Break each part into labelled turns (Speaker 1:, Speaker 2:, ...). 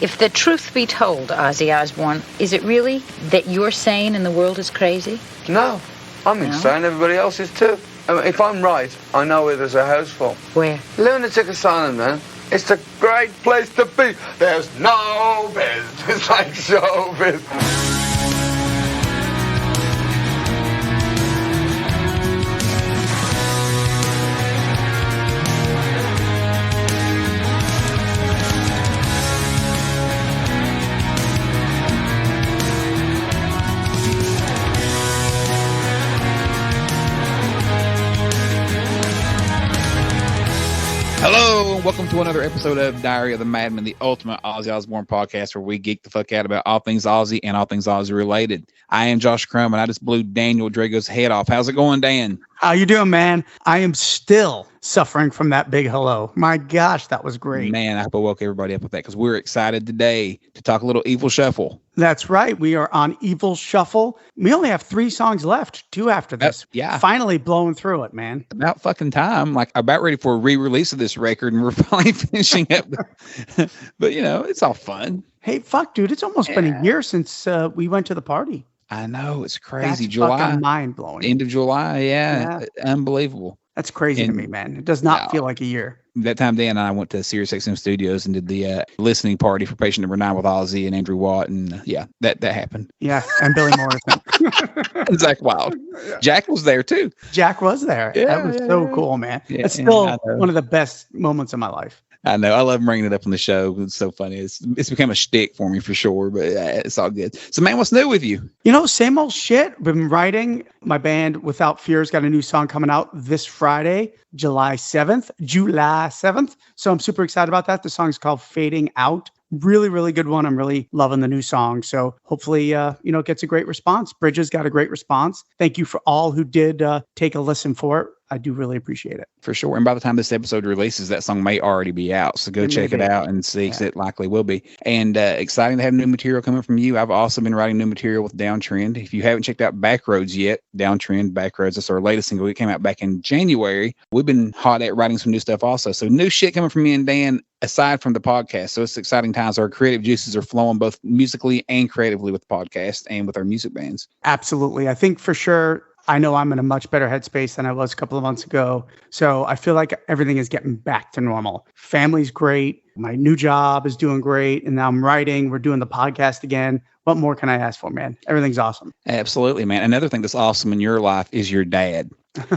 Speaker 1: If the truth be told, Ozzy Osbourne, is it really that you're sane and the world is crazy?
Speaker 2: No, I'm insane. Everybody else is too. I mean, if I'm right, I know where there's a house full.
Speaker 1: Where?
Speaker 2: Lunatic Asylum, man. It's a great place to be. There's no business like showbiz.
Speaker 3: Hello, and welcome to another episode of Diary of the Madman, the ultimate Ozzy Osbourne podcast where we geek the fuck out about all things Ozzy and all things Ozzy related. I am Josh Crum, and I just blew Daniel Drago's head off. How's it going, Dan?
Speaker 4: How you doing, man? I am still suffering from that big hello. My gosh, that was great.
Speaker 3: Man, I hope I woke everybody up with that because we're excited today to talk a little Evil Shuffle.
Speaker 4: That's right. We are on Evil Shuffle. We only have 3 songs left, 2 after this.
Speaker 3: Yeah.
Speaker 4: Finally blowing through it, man.
Speaker 3: About fucking time. Like, about ready for a re-release of this record, and we're finally finishing up. But, you know, it's all fun.
Speaker 4: Hey, fuck, dude. It's almost been a year since we went to the party.
Speaker 3: I know. It's crazy.
Speaker 4: That's
Speaker 3: July.
Speaker 4: fucking mind-blowing.
Speaker 3: End of July. Yeah. Unbelievable.
Speaker 4: That's crazy to me, man. It does not feel like a year.
Speaker 3: That time, Dan and I went to SiriusXM Studios and did the listening party for Patient Number 9 with Ozzy and Andrew Watt, and that happened.
Speaker 4: Yeah, and Billy Morrison.
Speaker 3: And Zakk Wylde. Yeah. Jack was there too.
Speaker 4: Jack was there.
Speaker 3: Yeah,
Speaker 4: that was so cool, man.
Speaker 3: Yeah,
Speaker 4: it's still one of the best moments of my life.
Speaker 3: I know. I love bringing it up on the show. It's so funny. It's become a shtick for me for sure, but it's all good. So, man, what's new with you?
Speaker 4: You know, same old shit. Been writing. My band Without Fear's got a new song coming out this Friday, July 7th. So I'm super excited about that. The song's called Fading Out. Really, really good one. I'm really loving the new song. So hopefully, it gets a great response. Bridges got a great response. Thank you for all who did take a listen for it. I do really appreciate it.
Speaker 3: For sure. And by the time this episode releases, that song may already be out. So go check it out and see, because it likely will be. And exciting to have new material coming from you. I've also been writing new material with Downtrend. If you haven't checked out Backroads yet, Downtrend, Backroads, that's our latest single. It came out back in January. We've been hot at writing some new stuff also. So new shit coming from me and Dan aside from the podcast. So it's exciting times. Our creative juices are flowing both musically and creatively with the podcast and with our music bands.
Speaker 4: Absolutely. I think for sure, I know I'm in a much better headspace than I was a couple of months ago. So I feel like everything is getting back to normal. Family's great. My new job is doing great. And now I'm writing. We're doing the podcast again. What more can I ask for, man? Everything's awesome.
Speaker 3: Absolutely, man. Another thing that's awesome in your life is your dad.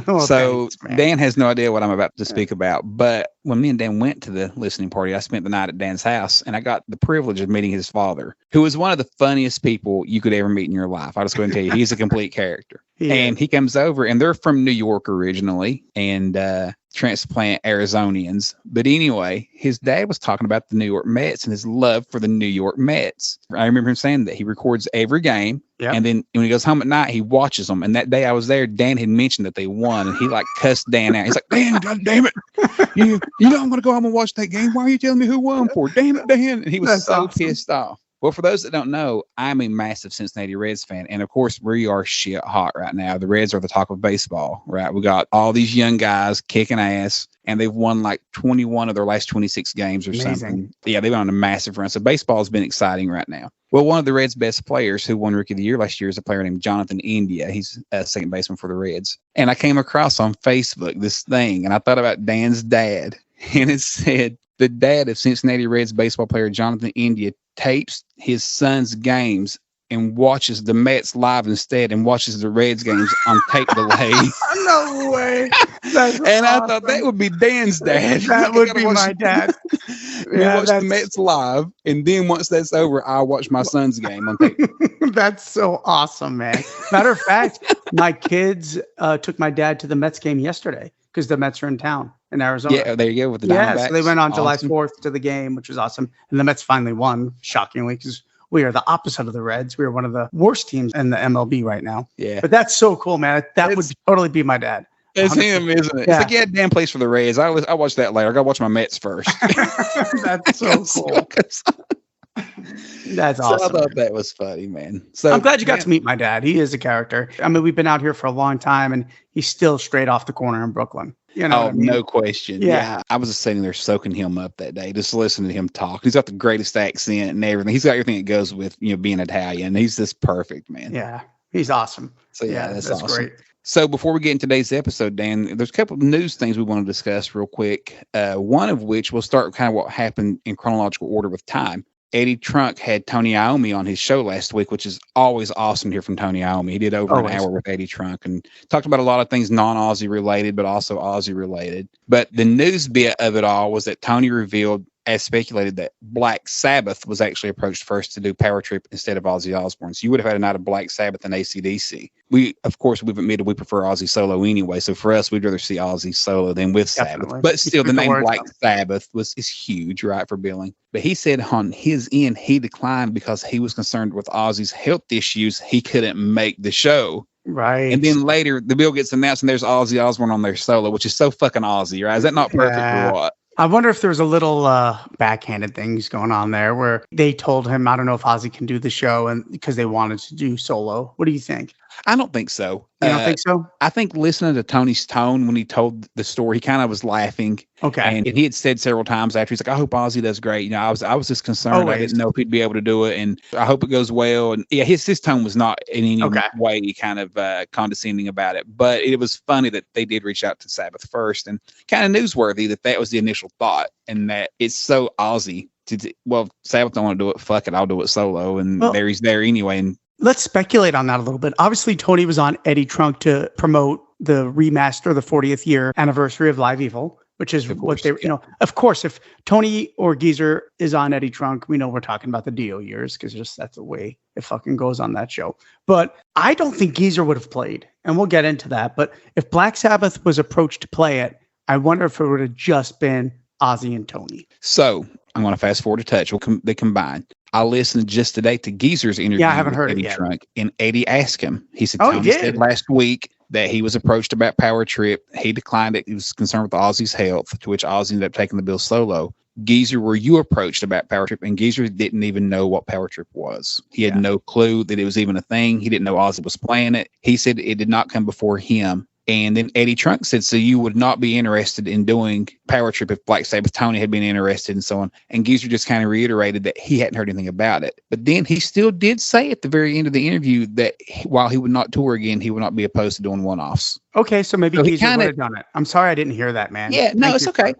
Speaker 4: Well,
Speaker 3: so
Speaker 4: thanks,
Speaker 3: Dan has no idea what I'm about to speak about. But when me and Dan went to the listening party, I spent the night at Dan's house, and I got the privilege of meeting his father, who is one of the funniest people you could ever meet in your life. I'll just go ahead and tell you, he's a complete character. And he comes over, and they're from New York originally, and transplant Arizonians. But anyway, his dad was talking about the New York Mets and his love for the New York Mets. I remember him saying that he records every game. Yep. And then when he goes home at night, he watches them. And that day I was there, Dan had mentioned that they won, and he like cussed Dan out. He's like, Dan, God damn it. You know I'm going to go home and watch that game. Why are you telling me who won for? Damn it, Dan. And he was pissed off. Well, for those that don't know, I'm a massive Cincinnati Reds fan. And, of course, we are shit hot right now. The Reds are the talk of baseball, right? We got all these young guys kicking ass, and they've won like 21 of their last 26 games or something. Yeah, they've been on a massive run. So baseball has been exciting right now. Well, one of the Reds' best players who won Rookie of the Year last year is a player named Jonathan India. He's a second baseman for the Reds. And I came across on Facebook this thing, and I thought about Dan's dad. And it said, the dad of Cincinnati Reds baseball player Jonathan India tapes his son's games and watches the Mets live instead and watches the Reds games on tape delay.
Speaker 4: No way. That's
Speaker 3: and awesome. I thought that would be Dan's dad.
Speaker 4: That would be my dad.
Speaker 3: We watch the Mets live, and then once that's over, I'll watch my son's game on tape.
Speaker 4: That's so awesome, man. Matter of fact, my kids took my dad to the Mets game yesterday because the Mets are in town in Arizona.
Speaker 3: Yeah, there you go with the Diamondbacks.
Speaker 4: So they went on July 4th to the game, which was awesome. And the Mets finally won, shockingly, because we are the opposite of the Reds. We are one of the worst teams in the MLB right now. Yeah. But that's so cool, man. That would totally be my dad.
Speaker 3: It's 100%. Him, isn't it? Yeah. It's like, yeah, Dan plays for the Reds. I watch that later. I got to watch my Mets first.
Speaker 4: That's so cool. That's
Speaker 3: So I
Speaker 4: awesome.
Speaker 3: thought that was funny, man. So
Speaker 4: I'm glad you got to meet my dad. He is a character. I mean, we've been out here for a long time, and he's still straight off the corner in Brooklyn. You know
Speaker 3: Oh,
Speaker 4: what I mean?
Speaker 3: no question. Yeah. I was just sitting there soaking him up that day, just listening to him talk. He's got the greatest accent and everything. He's got everything that goes with, being Italian. He's just perfect, man.
Speaker 4: Yeah, he's awesome.
Speaker 3: So yeah, that's awesome.
Speaker 4: Great.
Speaker 3: So before we get in today's episode, Dan, there's a couple of news things we want to discuss real quick. One of which we'll start with kind of what happened in chronological order with time. Eddie Trunk had Tony Iommi on his show last week, which is always awesome to hear from Tony Iommi. He did over an hour with Eddie Trunk and talked about a lot of things non-Ozzy related, but also Ozzy related. But the news bit of it all was that Tony revealed, as speculated, that Black Sabbath was actually approached first to do Power Trip instead of Ozzy Osbourne. So you would have had a night of Black Sabbath and AC/DC. We've admitted we prefer Ozzy solo anyway. So for us, we'd rather see Ozzy solo than with Sabbath. But still, the name Black Sabbath is huge, right, for billing. But he said on his end, he declined because he was concerned with Ozzy's health issues. He couldn't make the show.
Speaker 4: Right.
Speaker 3: And then later, the bill gets announced and there's Ozzy Osbourne on their solo, which is so fucking Ozzy, right? Is that not perfect or what?
Speaker 4: I wonder if there's a little backhanded things going on there where they told him, I don't know if Ozzy can do the show, and because they wanted to do solo. What do you think?
Speaker 3: I don't think so.
Speaker 4: You don't think so?
Speaker 3: I think listening to Tony's tone when he told the story, he kind of was laughing.
Speaker 4: Okay.
Speaker 3: And he had said several times after, he's like, I hope Ozzy does great. I was just concerned. I didn't know if he'd be able to do it. And I hope it goes well. And yeah, his tone was not in any way kind of condescending about it. But it was funny that they did reach out to Sabbath first, and kind of newsworthy that was the initial thought, and that it's so Ozzy. Sabbath don't want to do it. Fuck it. I'll do it solo. And he's there anyway. And
Speaker 4: let's speculate on that a little bit. Obviously, Tony was on Eddie Trunk to promote the remaster, the 40th year anniversary of Live Evil, which is what they, of course, if Tony or Geezer is on Eddie Trunk, we know we're talking about the Dio years because that's the way it fucking goes on that show. But I don't think Geezer would have played, and we'll get into that. But if Black Sabbath was approached to play it, I wonder if it would have just been Ozzy and Tony.
Speaker 3: So I'm going to fast forward a touch. They combine. I listened just today to Geezer's interview.
Speaker 4: Yeah, I haven't heard
Speaker 3: Eddie
Speaker 4: it yet.
Speaker 3: Trunk, and Eddie asked him. He said, Tony said last week that he was approached about Power Trip. He declined it. He was concerned with Ozzy's health, to which Ozzy ended up taking the bill solo. Geezer, were you approached about Power Trip? And Geezer didn't even know what Power Trip was. He had no clue that it was even a thing. He didn't know Ozzy was playing it. He said it did not come before him. And then Eddie Trunk said, so you would not be interested in doing Power Trip if Black Sabbath Tony had been interested and so on. And Geezer just kind of reiterated that he hadn't heard anything about it. But then he still did say at the very end of the interview that while he would not tour again, he would not be opposed to doing one-offs.
Speaker 4: Okay, so maybe Geezer would have done it. I'm sorry I didn't hear that, man.
Speaker 3: Yeah, no, it's okay.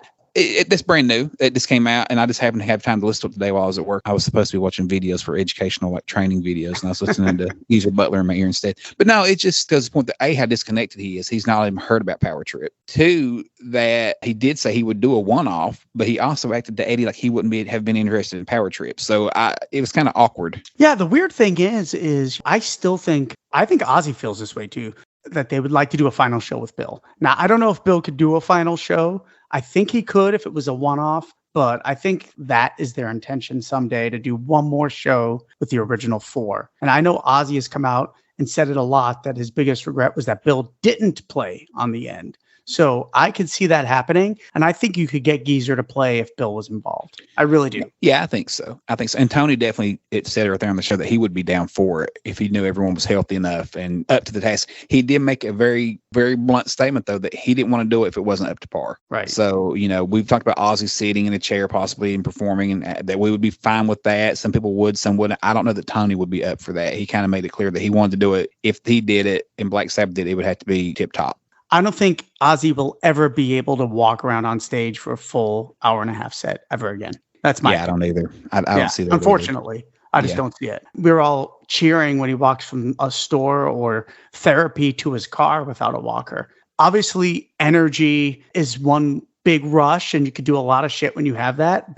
Speaker 3: That's brand new. It just came out, and I just happened to have time to listen to it today while I was at work. I was supposed to be watching videos for educational, training videos, and I was listening to Geezer Butler in my ear instead. But no, it just goes to the point that A, how disconnected he is. He's not even heard about Power Trip. 2, that he did say he would do a one-off, but he also acted to Eddie like he wouldn't have been interested in Power Trip. So it was kind of awkward.
Speaker 4: Yeah, the weird thing is I think Ozzy feels this way too, that they would like to do a final show with Bill. Now, I don't know if Bill could do a final show. I think he could if it was a one-off, but I think that is their intention someday, to do one more show with the original 4. And I know Ozzy has come out and said it a lot, that his biggest regret was that Bill didn't play on the end. So I could see that happening, and I think you could get Geezer to play if Bill was involved. I really do.
Speaker 3: Yeah, I think so. And Tony definitely said right there on the show that he would be down for it if he knew everyone was healthy enough and up to the task. He did make a very, very blunt statement, though, that he didn't want to do it if it wasn't up to par.
Speaker 4: Right.
Speaker 3: So, we've talked about Ozzy sitting in a chair possibly and performing, and that we would be fine with that. Some people would, some wouldn't. I don't know that Tony would be up for that. He kind of made it clear that he wanted to do it. If he did it and Black Sabbath did it, it would have to be tip top.
Speaker 4: I don't think Ozzy will ever be able to walk around on stage for a full hour and a half set ever again. That's my
Speaker 3: opinion. I don't either. I don't see that.
Speaker 4: Unfortunately, I just don't see it. We're all cheering when he walks from a store or therapy to his car without a walker. Obviously, energy is one big rush, and you could do a lot of shit when you have that.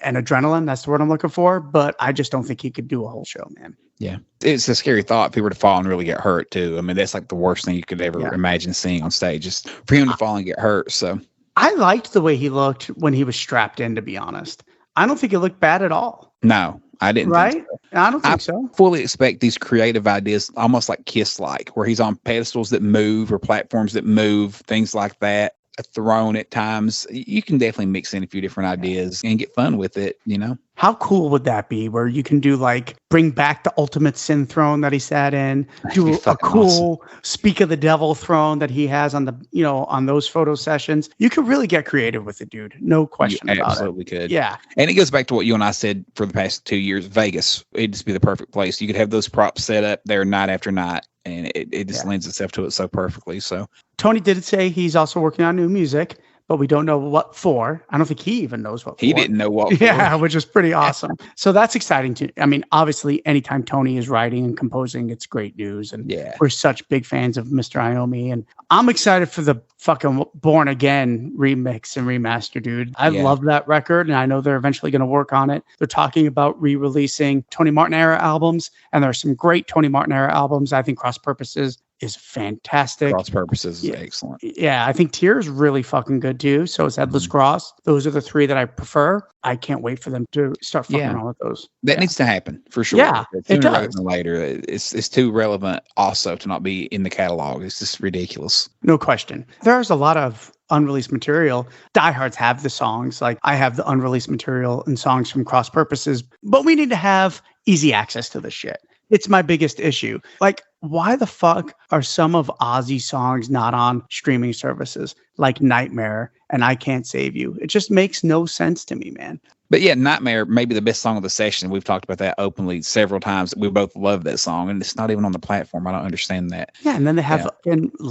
Speaker 4: And adrenaline, that's the word I'm looking for. But I just don't think he could do a whole show, man.
Speaker 3: Yeah. It's a scary thought if he were to fall and really get hurt too. I mean, that's like the worst thing you could ever imagine seeing on stage, just for him to fall and get hurt. So
Speaker 4: I liked the way he looked when he was strapped in, to be honest. I don't think it looked bad at all.
Speaker 3: No, I didn't.
Speaker 4: Right?
Speaker 3: Think so.
Speaker 4: I don't think so.
Speaker 3: Fully expect these creative ideas, almost like Kiss-like, where he's on pedestals that move or platforms that move, things like that. thrown at times. You can definitely mix in a few different ideas and get fun with it, you know?
Speaker 4: How cool would that be where you can do like bring back the ultimate sin throne that he sat in, do a cool Speak of the Devil throne that he has on the, you know, on those photo sessions. You could really get creative with it, dude. No question about it.
Speaker 3: Absolutely could.
Speaker 4: Yeah.
Speaker 3: And it goes back to what you and I said for the past 2 years. Vegas, it'd just be the perfect place. You could have those props set up there night after night, and it just lends itself to it so perfectly. So
Speaker 4: Tony did say he's also working on new music, but we don't know what for. I don't think he even knows what for.
Speaker 3: He didn't know what for.
Speaker 4: Yeah, which is pretty awesome. So that's exciting too. I mean, obviously, anytime Tony is writing and composing, it's great news. And we're such big fans of Mr. Iommi. And I'm excited for the fucking Born Again remix and remaster, dude. I love that record, and I know they're eventually going to work on it. They're talking about re-releasing Tony Martin era albums, and there are some great Tony Martin era albums. I think Cross Purposes is fantastic.
Speaker 3: Cross Purposes is excellent.
Speaker 4: Yeah, I think Tears really fucking good too. So is Headless Cross. Those are the three that I prefer. I can't wait for them to start fucking around with those.
Speaker 3: That needs to happen for sure.
Speaker 4: Yeah, it does.
Speaker 3: Rather than later. It's too relevant also to not be in the catalog. It's just ridiculous.
Speaker 4: No question. There's a lot of unreleased material. Diehards have the songs. Like I have the unreleased material and songs from Cross Purposes, but we need to have easy access to this shit. It's my biggest issue. Like, why the fuck are some of Ozzy's songs not on streaming services like Nightmare and I Can't Save You? It just makes no sense to me, man.
Speaker 3: But yeah, Nightmare may be the best song of the session. We've talked about that openly several times. We both love that song, and it's not even on the platform. I don't understand that.
Speaker 4: Yeah, and then they have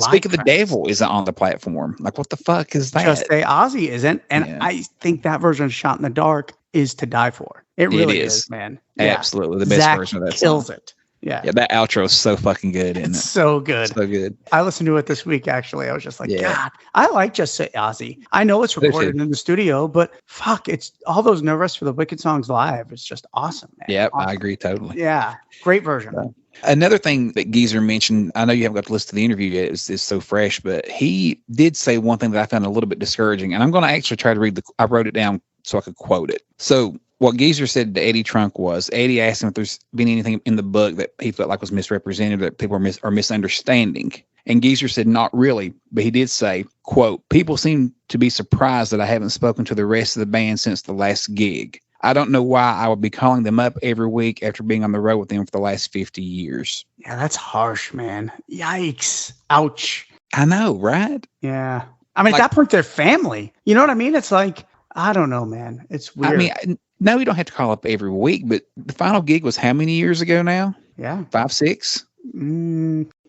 Speaker 3: Speak of the Devil isn't on the platform. Like, what the fuck is that?
Speaker 4: Just say Ozzy isn't, and I think that version of Shot in the Dark is to die for. It really is, man.
Speaker 3: Absolutely, the best
Speaker 4: Zakk
Speaker 3: version of that
Speaker 4: kills
Speaker 3: song.
Speaker 4: it. Yeah,
Speaker 3: that outro is so fucking good.
Speaker 4: It's so good.
Speaker 3: So good.
Speaker 4: I listened to it this week, actually. I was just like, God, I like Just Say Ozzy. I know it's recorded in the studio, but fuck, it's all those No Rest for the Wicked songs live. It's just awesome, man.
Speaker 3: Yeah,
Speaker 4: awesome.
Speaker 3: I agree totally.
Speaker 4: Yeah, great version.
Speaker 3: Another thing that Geezer mentioned, I know you haven't got to listen to the interview yet, it's so fresh, but he did say one thing that I found a little bit discouraging, and I'm going to actually try to read I wrote it down so I could quote it. So what Geezer said to Eddie Trunk was, Eddie asked him if there's been anything in the book that he felt like was misrepresented, that people are misunderstanding. And Geezer said, not really, but he did say, quote, people seem to be surprised that I haven't spoken to the rest of the band since the last gig. I don't know why I would be calling them up every week after being on the road with them for the last 50 years.
Speaker 4: Yeah, that's harsh, man. Yikes. Ouch.
Speaker 3: I know, right?
Speaker 4: Yeah. I mean, at that point, they're family. You know what I mean? It's like, I don't know, man. It's weird.
Speaker 3: I mean, no, you don't have to call up every week, but the final gig was how many years ago now?
Speaker 4: Yeah.
Speaker 3: 5, 6?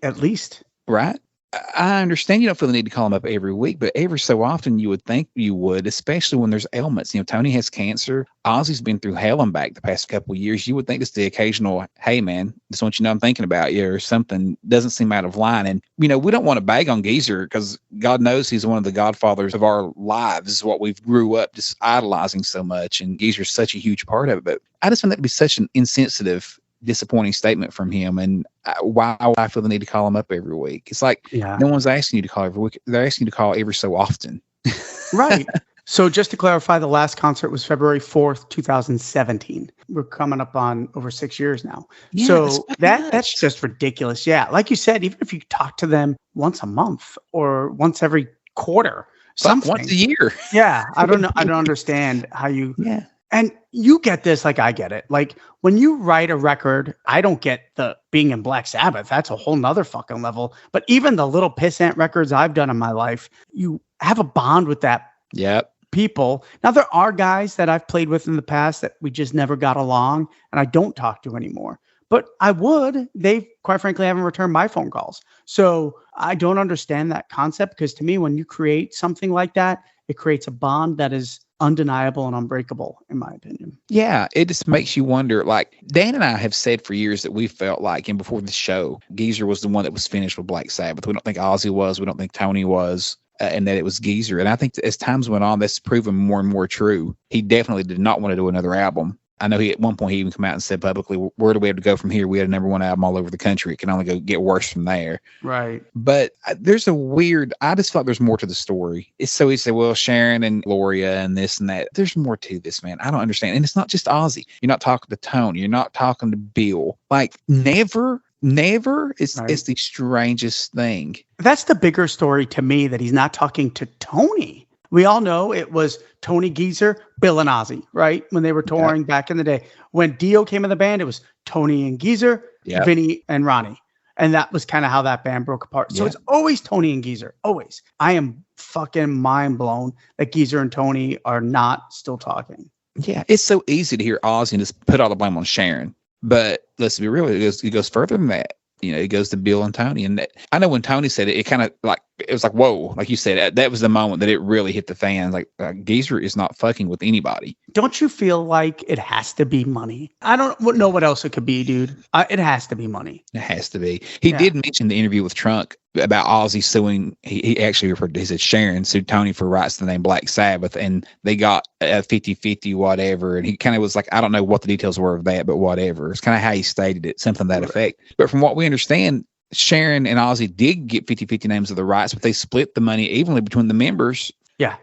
Speaker 4: At least.
Speaker 3: Right. I understand you don't feel the need to call them up every week, but every so often you would think you would, especially when there's ailments. You know, Tony has cancer. Ozzy's been through hell and back the past couple of years. You would think it's the occasional, hey, man, just want you to know I'm thinking about you or something. Doesn't seem out of line. And, you know, we don't want to bag on Geezer because God knows he's one of the godfathers of our lives, what we've grew up just idolizing so much. And Geezer's such a huge part of it. But I just find that to be such an insensitive, disappointing statement from him. And why would I feel the need to call him up every week? It's like no one's asking you to call every week. They're asking you to call every so often.
Speaker 4: Right. So just to clarify, the last concert was February 4th, 2017. We're coming up on over 6 years now.
Speaker 3: Yeah,
Speaker 4: so that's just ridiculous. Yeah. Like you said, even if you talk to them once a month or once every quarter, something.
Speaker 3: Once a year.
Speaker 4: Yeah. I don't know. I don't understand how you.
Speaker 3: Yeah.
Speaker 4: And you get this like I get it. Like when you write a record, I don't get the being in Black Sabbath. That's a whole nother fucking level. But even the little pissant records I've done in my life, you have a bond with that people. Now, there are guys that I've played with in the past that we just never got along and I don't talk to anymore. But I would. They, quite frankly, haven't returned my phone calls. So I don't understand that concept because to me, when you create something like that, it creates a bond that is undeniable and unbreakable, in my opinion.
Speaker 3: Yeah, it just makes you wonder. Like Dan and I have said for years that we felt like, and before the show, Geezer was the one that was finished with Black Sabbath. We don't think Ozzy was. We don't think Tony was. And that it was Geezer. And I think as times went on, that's proven more and more true. He definitely did not want to do another album. I know at one point he even came out and said publicly, where do we have to go from here? We had a #1 album all over the country. It can only get worse from there.
Speaker 4: Right.
Speaker 3: But there's I just thought there's more to the story. It's so easy to say, well, Sharon and Gloria and this and that. There's more to this, man. I don't understand. And it's not just Ozzy. You're not talking to Tony. You're not talking to Bill. Like never Never. It's
Speaker 4: Right.
Speaker 3: the strangest thing.
Speaker 4: That's the bigger story to me, that he's not talking to Tony. We all know it was Tony Geezer, Bill and Ozzy, right? When they were touring back in the day. When Dio came in the band, it was Tony and Geezer,
Speaker 3: Yep.
Speaker 4: Vinny and Ronnie. And that was kind of how that band broke apart. So
Speaker 3: Yeah.
Speaker 4: it's always Tony and Geezer, always. I am fucking mind blown that Geezer and Tony are not still talking.
Speaker 3: Yeah, it's so easy to hear Ozzy and just put all the blame on Sharon. But let's be real, it goes further than that. You know, it goes to Bill and Tony. And I know when Tony said it, it kind of it was like, whoa, like you said, that was the moment that it really hit the fans. Like, Geezer is not fucking with anybody.
Speaker 4: Don't you feel like it has to be money? I don't know what else it could be, dude. It has to be money.
Speaker 3: It has to be. He did mention the interview with Trunk about Ozzy suing. He actually referred to, he said Sharon sued Tony for rights to the name Black Sabbath, and they got a 50-50 whatever. And he kind of was like, I don't know what the details were of that, but whatever. It's kind of how he stated it, something to that effect. But from what we understand, Sharon and Ozzy did get 50-50 names of the rights, but they split the money evenly between the members.
Speaker 4: Yeah.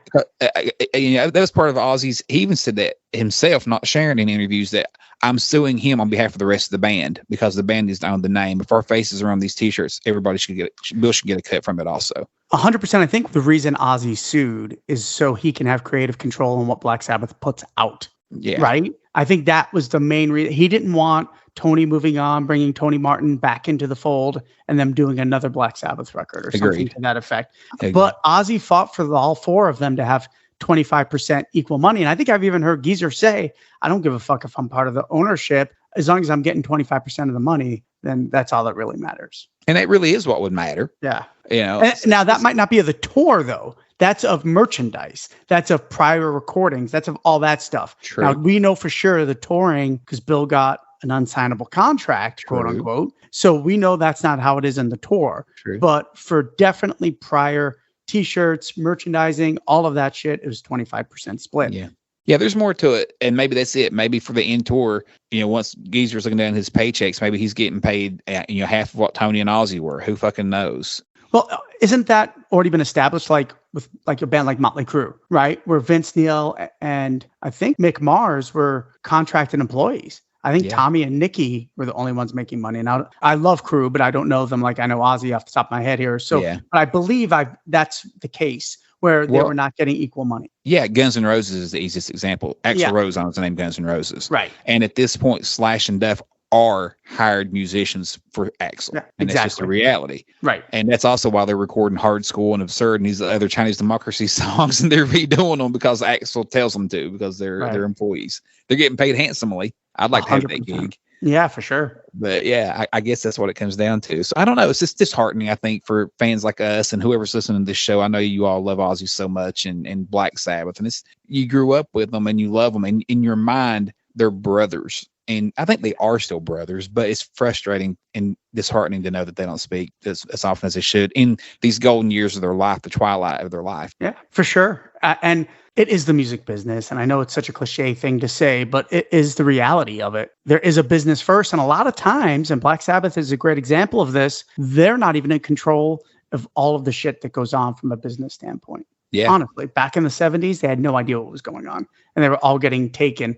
Speaker 3: You know, that was part of Ozzy's. He even said that himself, not Sharon, in interviews, that I'm suing him on behalf of the rest of the band because the band is on the name. If our faces are on these T-shirts, everybody should get Bill should get a cut from it also.
Speaker 4: 100%. I think the reason Ozzy sued is so he can have creative control on what Black Sabbath puts out.
Speaker 3: Yeah.
Speaker 4: Right. I think that was the main reason. He didn't want Tony moving on, bringing Tony Martin back into the fold, and them doing another Black Sabbath record or something to that effect.
Speaker 3: Agreed.
Speaker 4: But Ozzy fought for all four of them to have 25% equal money. And I think I've even heard Geezer say, I don't give a fuck if I'm part of the ownership. As long as I'm getting 25% of the money, then that's all that really matters.
Speaker 3: And that really is what would matter.
Speaker 4: Yeah.
Speaker 3: You know,
Speaker 4: And now that might not be of the tour though. That's of merchandise. That's of prior recordings. That's of all that stuff.
Speaker 3: True.
Speaker 4: Now we know for sure the touring, because Bill got an unsignable contract,
Speaker 3: True.
Speaker 4: quote unquote. So we know that's not how it is in the tour.
Speaker 3: True.
Speaker 4: But for definitely prior T-shirts, merchandising, all of that shit, it was 25% split.
Speaker 3: Yeah. Yeah, there's more to it. And maybe that's it. Maybe for the end tour, you know, once Geezer's looking down his paychecks, maybe he's getting paid, half of what Tony and Ozzy were. Who fucking knows?
Speaker 4: Well, isn't that already been established, like with like a band like Motley Crue, right? Where Vince Neil and I think Mick Mars were contracted employees. I think Tommy and Nikki were the only ones making money. Now, I love Crue, but I don't know them like I know Ozzy off the top of my head here. So, but I believe that's the case where they were not getting equal money.
Speaker 3: Yeah, Guns N' Roses is the easiest example. Axl Rose owns the name Guns N' Roses.
Speaker 4: Right.
Speaker 3: And at this point, Slash and Duff are hired musicians for Axl.
Speaker 4: Yeah,
Speaker 3: and that's just a reality.
Speaker 4: Right.
Speaker 3: And that's also why they're recording Hard School and Absurd and these other Chinese Democracy songs, and they're redoing them because Axl tells them to, because they're employees. They're getting paid handsomely. I'd like to have that gig.
Speaker 4: Yeah, for sure.
Speaker 3: But yeah, I guess that's what it comes down to. So I don't know. It's just disheartening, I think, for fans like us and whoever's listening to this show. I know you all love Ozzy so much and Black Sabbath, and you grew up with them and you love them, and in your mind, they're brothers. And I think they are still brothers, but it's frustrating and disheartening to know that they don't speak as often as they should in these golden years of their life, the twilight of their life.
Speaker 4: Yeah, for sure. And it is the music business. And I know it's such a cliche thing to say, but it is the reality of it. There is a business first. And a lot of times, and Black Sabbath is a great example of this, they're not even in control of all of the shit that goes on from a business standpoint.
Speaker 3: Yeah.
Speaker 4: Honestly, back in the 70s, they had no idea what was going on. And they were all getting taken.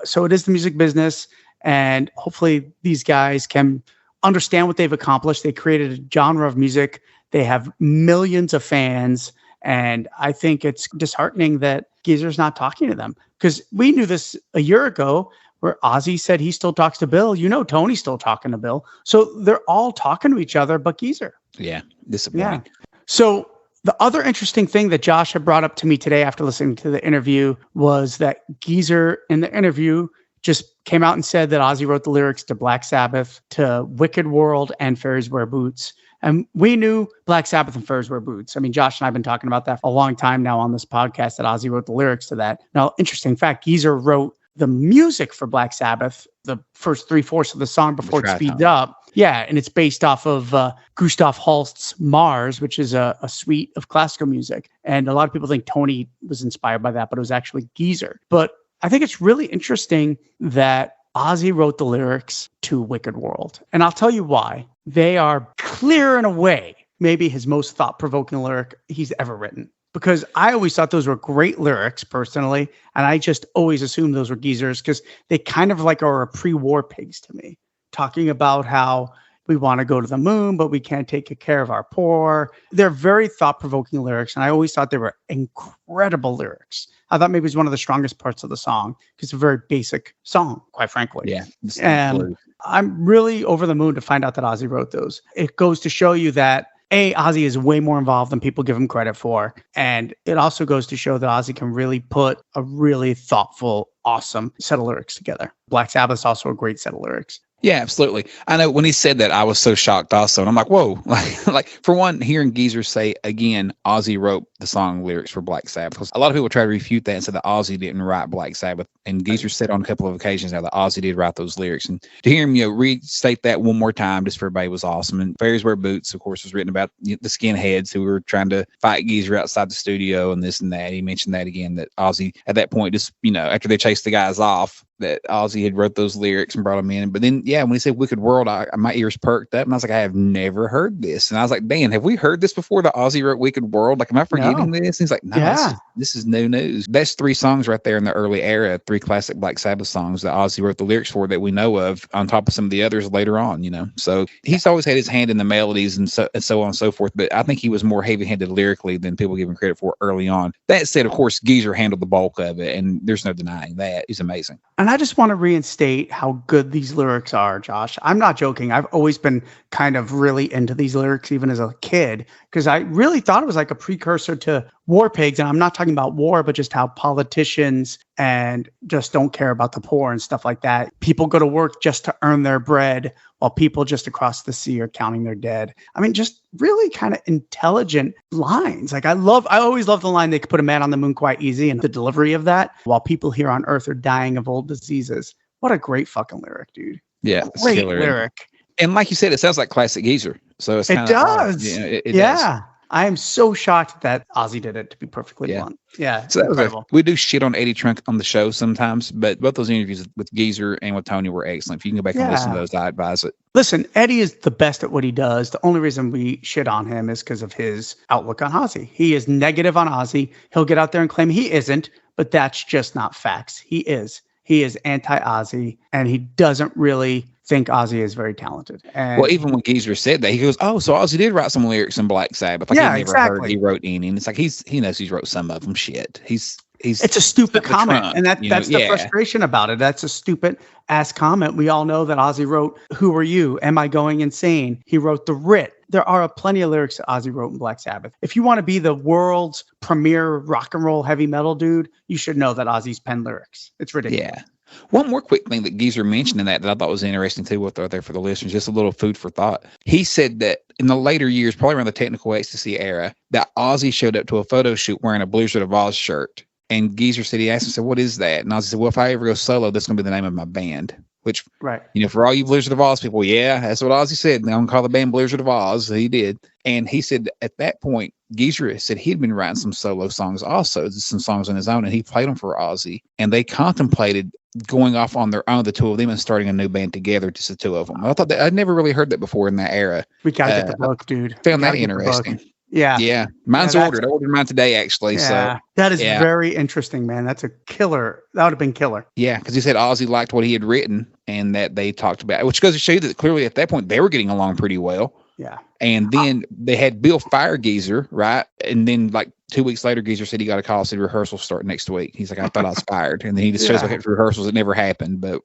Speaker 4: So it is the music business. And hopefully these guys can understand what they've accomplished. They created a genre of music. They have millions of fans. And I think it's disheartening that Geezer's not talking to them, because we knew this a year ago where Ozzy said he still talks to Bill. Tony's still talking to Bill. So they're all talking to each other but Geezer.
Speaker 3: Yeah. Disappointing.
Speaker 4: Yeah. So the other interesting thing that Josh had brought up to me today after listening to the interview was that Geezer in the interview just came out and said that Ozzy wrote the lyrics to Black Sabbath, to Wicked World, and Fairies Wear Boots. And we knew Black Sabbath and Fairies Wear Boots. I mean, Josh and I have been talking about that for a long time now on this podcast, that Ozzy wrote the lyrics to that. Now, interesting fact, Geezer wrote the music for Black Sabbath, the first 3/4 of the song before it speeds up. Yeah, and it's based off of Gustav Holst's Mars, which is a suite of classical music. And a lot of people think Tony was inspired by that, but it was actually Geezer. But I think it's really interesting that Ozzy wrote the lyrics to Wicked World. And I'll tell you why. They are clear in a way, maybe his most thought-provoking lyric he's ever written. Because I always thought those were great lyrics personally. And I just always assumed those were Geezer's, because they kind of like are a pre-war pigs to me. Talking about how, we want to go to the moon, but we can't take care of our poor. They're very thought-provoking lyrics, and I always thought they were incredible lyrics. I thought maybe it was one of the strongest parts of the song because it's a very basic song, quite frankly.
Speaker 3: Yeah.
Speaker 4: And I'm really over the moon to find out that Ozzy wrote those. It goes to show you that Ozzy is way more involved than people give him credit for. And it also goes to show that Ozzy can really put a really thoughtful, awesome set of lyrics together. Black Sabbath is also a great set of lyrics.
Speaker 3: Yeah, absolutely. I know when he said that, I was so shocked also. And I'm like, whoa. Like for one, hearing Geezer say again, Ozzy wrote the song lyrics for Black Sabbath. Because a lot of people try to refute that and say that Ozzy didn't write Black Sabbath. And Geezer said on a couple of occasions now that Ozzy did write those lyrics. And to hear him, restate that one more time just for everybody was awesome. And Fairies Wear Boots, of course, was written about the skinheads who were trying to fight Geezer outside the studio and this and that. He mentioned that again, that Ozzy at that point just, after they chased the guys off, that Ozzy had wrote those lyrics and brought them in. But then, when he said Wicked World, my ears perked up and I was like, I have never heard this. And I was like, Dan, have we heard this before that Ozzy wrote Wicked World? Like, am I forgetting this? And he's like, no, this is new news. That's 3 songs right there in the early era, 3 classic Black Sabbath songs that Ozzy wrote the lyrics for that we know of on top of some of the others later on, So he's always had his hand in the melodies and so on and so forth. But I think he was more heavy-handed lyrically than people give him credit for early on. That said, of course, Geezer handled the bulk of it, and there's no denying that. He's amazing.
Speaker 4: And I just want to reinstate how good these lyrics are, Josh. I'm not joking. I've always been kind of really into these lyrics, even as a kid, because I really thought it was like a precursor to War Pigs. And I'm not talking about war, but just how politicians and just don't care about the poor and stuff like that. People go to work just to earn their bread while people just across the sea are counting their dead. I mean, just really kind of intelligent lines. Like I always love the line, they could put a man on the moon quite easy, and the delivery of that while people here on earth are dying of old diseases. What a great fucking lyric, dude.
Speaker 3: Yeah.
Speaker 4: Great lyric.
Speaker 3: And like you said, it sounds like classic Geezer. So it
Speaker 4: does.
Speaker 3: It does.
Speaker 4: I am so shocked that Ozzy did it, to be perfectly blunt. Yeah.
Speaker 3: So that was we do shit on Eddie Trunk on the show sometimes, but both those interviews with Geezer and with Tony were excellent. If you can go back and listen to those, I advise it.
Speaker 4: Listen, Eddie is the best at what he does. The only reason we shit on him is because of his outlook on Ozzy. He is negative on Ozzy. He'll get out there and claim he isn't, but that's just not facts. He is. He is anti-Ozzy, and he doesn't really think Ozzy is very talented. And
Speaker 3: well, even when Geezer said that, he goes, "Oh, so Ozzy did write some lyrics in Black Sabbath." Like, he never heard he wrote any, and it's like he knows he's wrote some of them. Shit, it's
Speaker 4: a stupid comment,
Speaker 3: Trump,
Speaker 4: and that's the frustration about it. That's a stupid ass comment. We all know that Ozzy wrote "Who Are You? Am I Going Insane?" He wrote "The Writ." There are plenty of lyrics that Ozzy wrote in Black Sabbath. If you want to be the world's premier rock and roll heavy metal dude, you should know that Ozzy's penned lyrics. It's ridiculous.
Speaker 3: Yeah. One more quick thing that Geezer mentioned in that I thought was interesting too, what there for the listeners, just a little food for thought. He said that in the later years, probably around the Technical Ecstasy era, that Ozzy showed up to a photo shoot wearing a Blizzard of Oz shirt. And Geezer said, he asked him, said, "What is that?" And Ozzy said, "Well, if I ever go solo, that's going to be the name of my band." Which, for all you Blizzard of Oz people, that's what Ozzy said. I'm going to call the band Blizzard of Oz. He did. And he said at that point, Geezer said he'd been writing some solo songs also, some songs on his own, and he played them for Ozzy. And they contemplated going off on their own, the two of them, and starting a new band together, just the two of them. I thought that I'd never really heard that before in that era.
Speaker 4: We got to get the book, dude.
Speaker 3: Found that interesting.
Speaker 4: Yeah.
Speaker 3: Yeah. Mine's ordered. I ordered mine today, actually.
Speaker 4: Yeah.
Speaker 3: So
Speaker 4: that is very interesting, man. That's a killer. That would have been killer.
Speaker 3: Yeah. Because he said Ozzy liked what he had written and that they talked about it, which goes to show you that clearly at that point they were getting along pretty well.
Speaker 4: Yeah.
Speaker 3: And then they had Bill fire Geezer, right? And then like 2 weeks later, Geezer said he got a call, said rehearsals start next week. He's like, I thought I was fired. And then he just shows up at rehearsals. It never happened. But,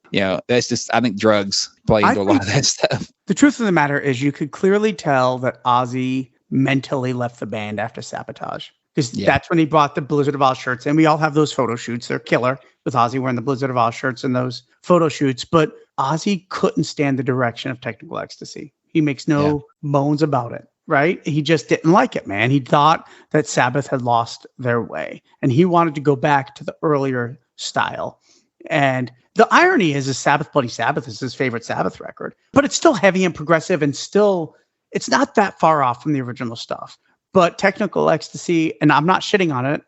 Speaker 3: that's just, I think drugs play into a lot of that stuff.
Speaker 4: The truth of the matter is you could clearly tell that Ozzy mentally left the band after Sabotage. Because that's when he brought the Blizzard of Oz shirts. And we all have those photo shoots. They're killer with Ozzy wearing the Blizzard of Oz shirts and those photo shoots. But Ozzy couldn't stand the direction of Technical Ecstasy. He makes no moans about it, right? He just didn't like it, man. He thought that Sabbath had lost their way. And he wanted to go back to the earlier style. And the irony is Sabbath Bloody Sabbath is his favorite Sabbath record. But it's still heavy and progressive and still, it's not that far off from the original stuff. But Technical Ecstasy, and I'm not shitting on it,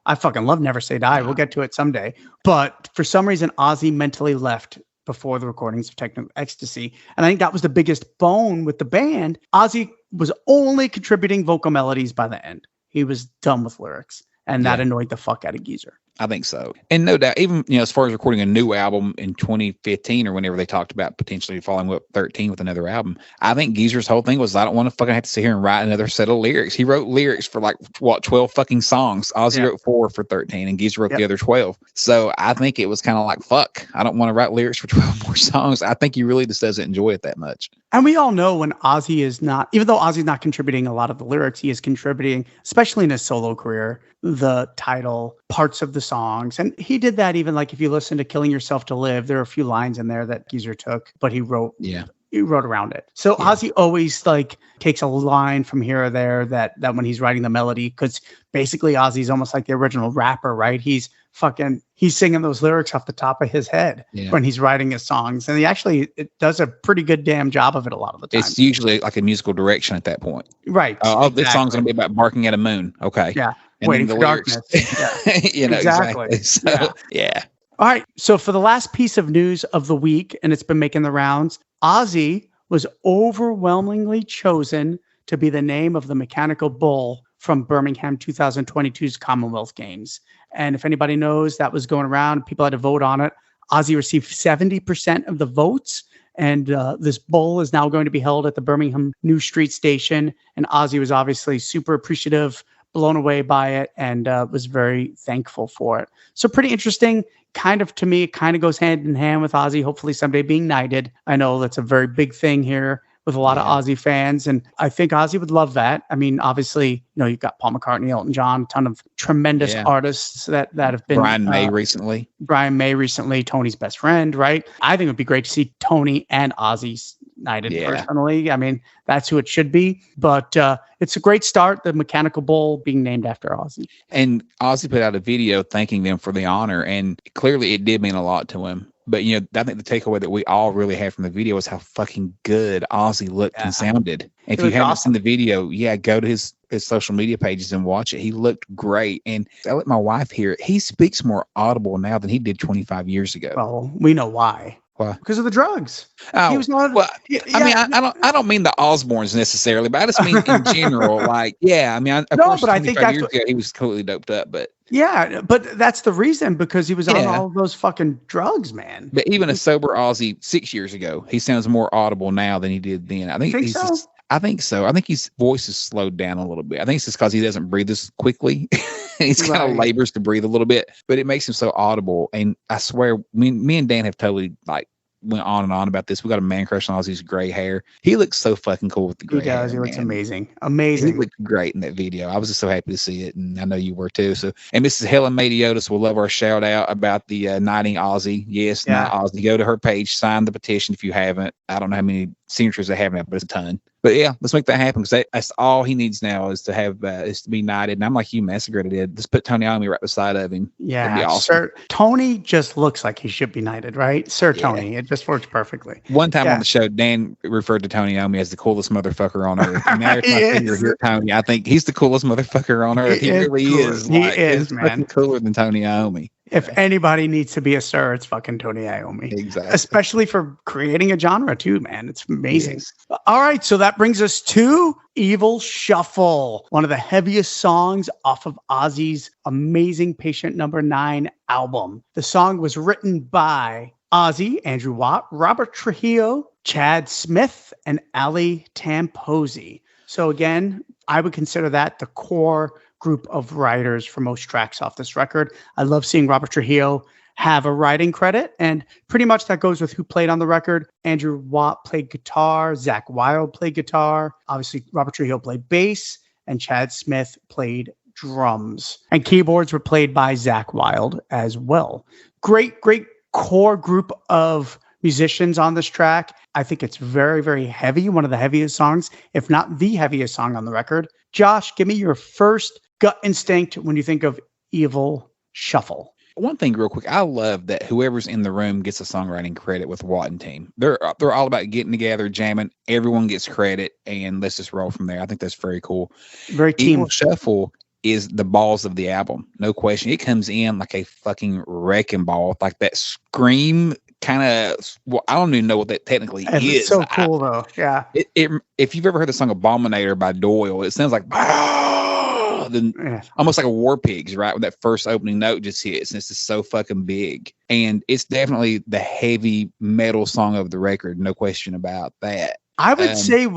Speaker 4: I fucking love Never Say Die. We'll get to it someday. But for some reason, Ozzy mentally left before the recordings of Technical Ecstasy. And I think that was the biggest bone with the band. Ozzy was only contributing vocal melodies by the end. He was done with lyrics. And that annoyed the fuck out of Geezer.
Speaker 3: I think so. And no doubt, even, as far as recording a new album in 2015 or whenever they talked about potentially following up 13 with another album, I think Geezer's whole thing was, I don't want to fucking have to sit here and write another set of lyrics. He wrote lyrics for 12 fucking songs. Ozzy wrote 4 for 13 and Geezer wrote the other 12. So I think it was kind of like, fuck, I don't want to write lyrics for 12 more songs. I think he really just doesn't enjoy it that much.
Speaker 4: And we all know when Ozzy is not, even though Ozzy's not contributing a lot of the lyrics, he is contributing, especially in his solo career, the title, parts of the songs. And he did that even if you listen to Killing Yourself to Live, there are a few lines in there that Geezer took, but he wrote around it. So Ozzy always takes a line from here or there that when he's writing the melody, because basically Ozzy's almost like the original rapper, right? He's singing those lyrics off the top of his head when he's writing his songs. And it does a pretty good damn job of it a lot of the time.
Speaker 3: It's usually like a musical direction at that point.
Speaker 4: Right.
Speaker 3: This song's going to be about barking at a moon. Okay.
Speaker 4: Yeah.
Speaker 3: And
Speaker 4: waiting for darkness. Yeah.
Speaker 3: Exactly. So, yeah.
Speaker 4: All right. So for the last piece of news of the week, and it's been making the rounds, Ozzy was overwhelmingly chosen to be the name of the mechanical bull from Birmingham 2022's Commonwealth Games. And if anybody knows, that was going around, people had to vote on it. Ozzy received 70% of the votes. And this bull is now going to be held at the Birmingham New Street Station. And Ozzy was obviously super appreciative, blown away by it, and was very thankful for it. So pretty interesting. To me, it kind of goes hand in hand with Ozzy hopefully someday being knighted. I know that's a very big thing here with a lot of Ozzy fans, and I think Ozzy would love that. I mean, obviously, you've got Paul McCartney, Elton John, a ton of tremendous artists that have been.
Speaker 3: Brian May recently, Tony's best friend, right? I think it would be great to see Tony and Ozzy knighted personally. I mean, that's who it should be. But it's a great start, the Mechanical Bull being named after Ozzy. And Ozzy put out a video thanking them for the honor, and clearly it did mean a lot to him. But, I think the takeaway that we all really had from the video was how fucking good Ozzy looked and sounded. If you haven't seen the video, go to his social media pages and watch it. He looked great. And I let my wife hear it. He speaks more audible now than he did 25 years ago.
Speaker 4: Well, we know why.
Speaker 3: Why?
Speaker 4: Because of the drugs.
Speaker 3: Oh, he was not. Well, I mean, I don't mean the Osbournes necessarily, but I just mean in general. I think that's years ago, he was completely doped up, but.
Speaker 4: Yeah, but that's the reason, because he was on all those fucking drugs, man.
Speaker 3: But even a sober Ozzy 6 years ago, he sounds more audible now than he did then. I think so. I think his voice is slowed down a little bit. I think it's just because he doesn't breathe as quickly. He's kind of labors to breathe a little bit, but it makes him so audible. And I swear, me and Dan have totally went on and on about this. We got a man crush on Ozzy's gray hair. He looks so fucking cool with the gray hair.
Speaker 4: He looks amazing. He
Speaker 3: looked great in that video. I was just so happy to see it, and I know you were too. So, and Mrs. Helen Matiotis will love our shout out about the knighting Ozzy. Yes, not Ozzy. Go to her page, sign the petition if you haven't. I don't know how many signatures they have now, but it's a ton. But yeah, let's make that happen, because that's all he needs now is to have is to be knighted. And I'm like you, Massacre did. Let's put Tony Iommi right beside of him.
Speaker 4: Yeah,
Speaker 3: that'd be awesome.
Speaker 4: Sir Tony just looks like he should be knighted, right? Sir Tony, it just works perfectly.
Speaker 3: One time on the show, Dan referred to Tony Iommi as the coolest motherfucker on earth. And now it's my finger here, Tony. I think he's the coolest motherfucker on earth. He really is.
Speaker 4: He is, man.
Speaker 3: Fucking cooler than Tony Iommi.
Speaker 4: If anybody needs to be a sir, it's fucking Tony Iommi.
Speaker 3: Exactly.
Speaker 4: Especially for creating a genre too, man. It's amazing. Yes. All right, so that brings us to Evil Shuffle, one of the heaviest songs off of Ozzy's amazing Patient Number 9 album. The song was written by Ozzy, Andrew Watt, Robert Trujillo, Chad Smith, and Ali Tamposi. So again, I would consider that the core group of writers for most tracks off this record. I love seeing Robert Trujillo have a writing credit, and pretty much that goes with who played on the record. Andrew Watt played guitar, Zakk Wylde played guitar, obviously Robert Trujillo played bass, and Chad Smith played drums. And keyboards were played by Zakk Wylde as well. Great core group of musicians on this track. I think it's very, very heavy, one of the heaviest songs, if not the heaviest song on the record. Josh, give me your first gut instinct when you think of Evil Shuffle.
Speaker 3: One thing real quick, I love that whoever's in the room gets a songwriting credit with Watt and team. They're all about getting together, jamming. Everyone gets credit, and let's just roll from there. I think that's very cool.
Speaker 4: Very team.
Speaker 3: Evil Shuffle is the balls of the album, no question. It comes in like a fucking wrecking ball, like that scream kind of. Well, I don't even know what that technically is.
Speaker 4: It's so cool though. Yeah.
Speaker 3: If you've ever heard the song Abominator by Doyle, it sounds like almost like a War Pigs, right? When that first opening note just hits, and it's just so fucking big. And it's definitely the heavy metal song of the record, no question about that.
Speaker 4: I would say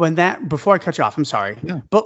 Speaker 4: before I cut you off, I'm sorry, but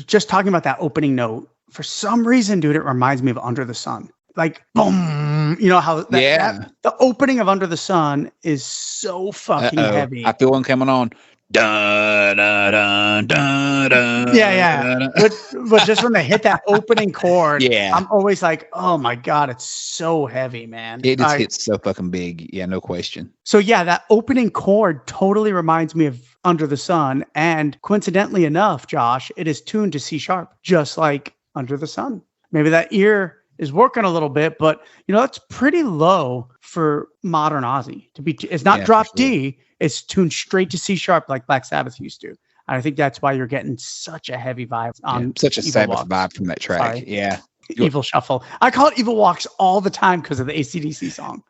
Speaker 4: just talking about that opening note, for some reason, dude, it reminds me of Under the Sun. Like, boom, you know how the opening of Under the Sun is so fucking heavy.
Speaker 3: I feel one coming on. Dun, dun, dun, dun, dun,
Speaker 4: yeah. But just when they hit that opening chord,
Speaker 3: yeah,
Speaker 4: I'm always like, oh my God, it's so heavy, man.
Speaker 3: It just hits so fucking big. Yeah, no question.
Speaker 4: So yeah, that opening chord totally reminds me of Under the Sun. And coincidentally enough, Josh, it is tuned to C sharp, just like Under the Sun. Maybe that ear is working a little bit, but you know, it's pretty low for modern Ozzy to be. It's not drop D. It's tuned straight to C sharp like Black Sabbath used to. And I think that's why you're getting such a heavy vibe on
Speaker 3: such a
Speaker 4: Evil
Speaker 3: Sabbath
Speaker 4: Walks.
Speaker 3: vibe from that track.
Speaker 4: Sorry.
Speaker 3: Yeah.
Speaker 4: Evil Shuffle. I call it Evil Walks all the time because of the AC/DC song.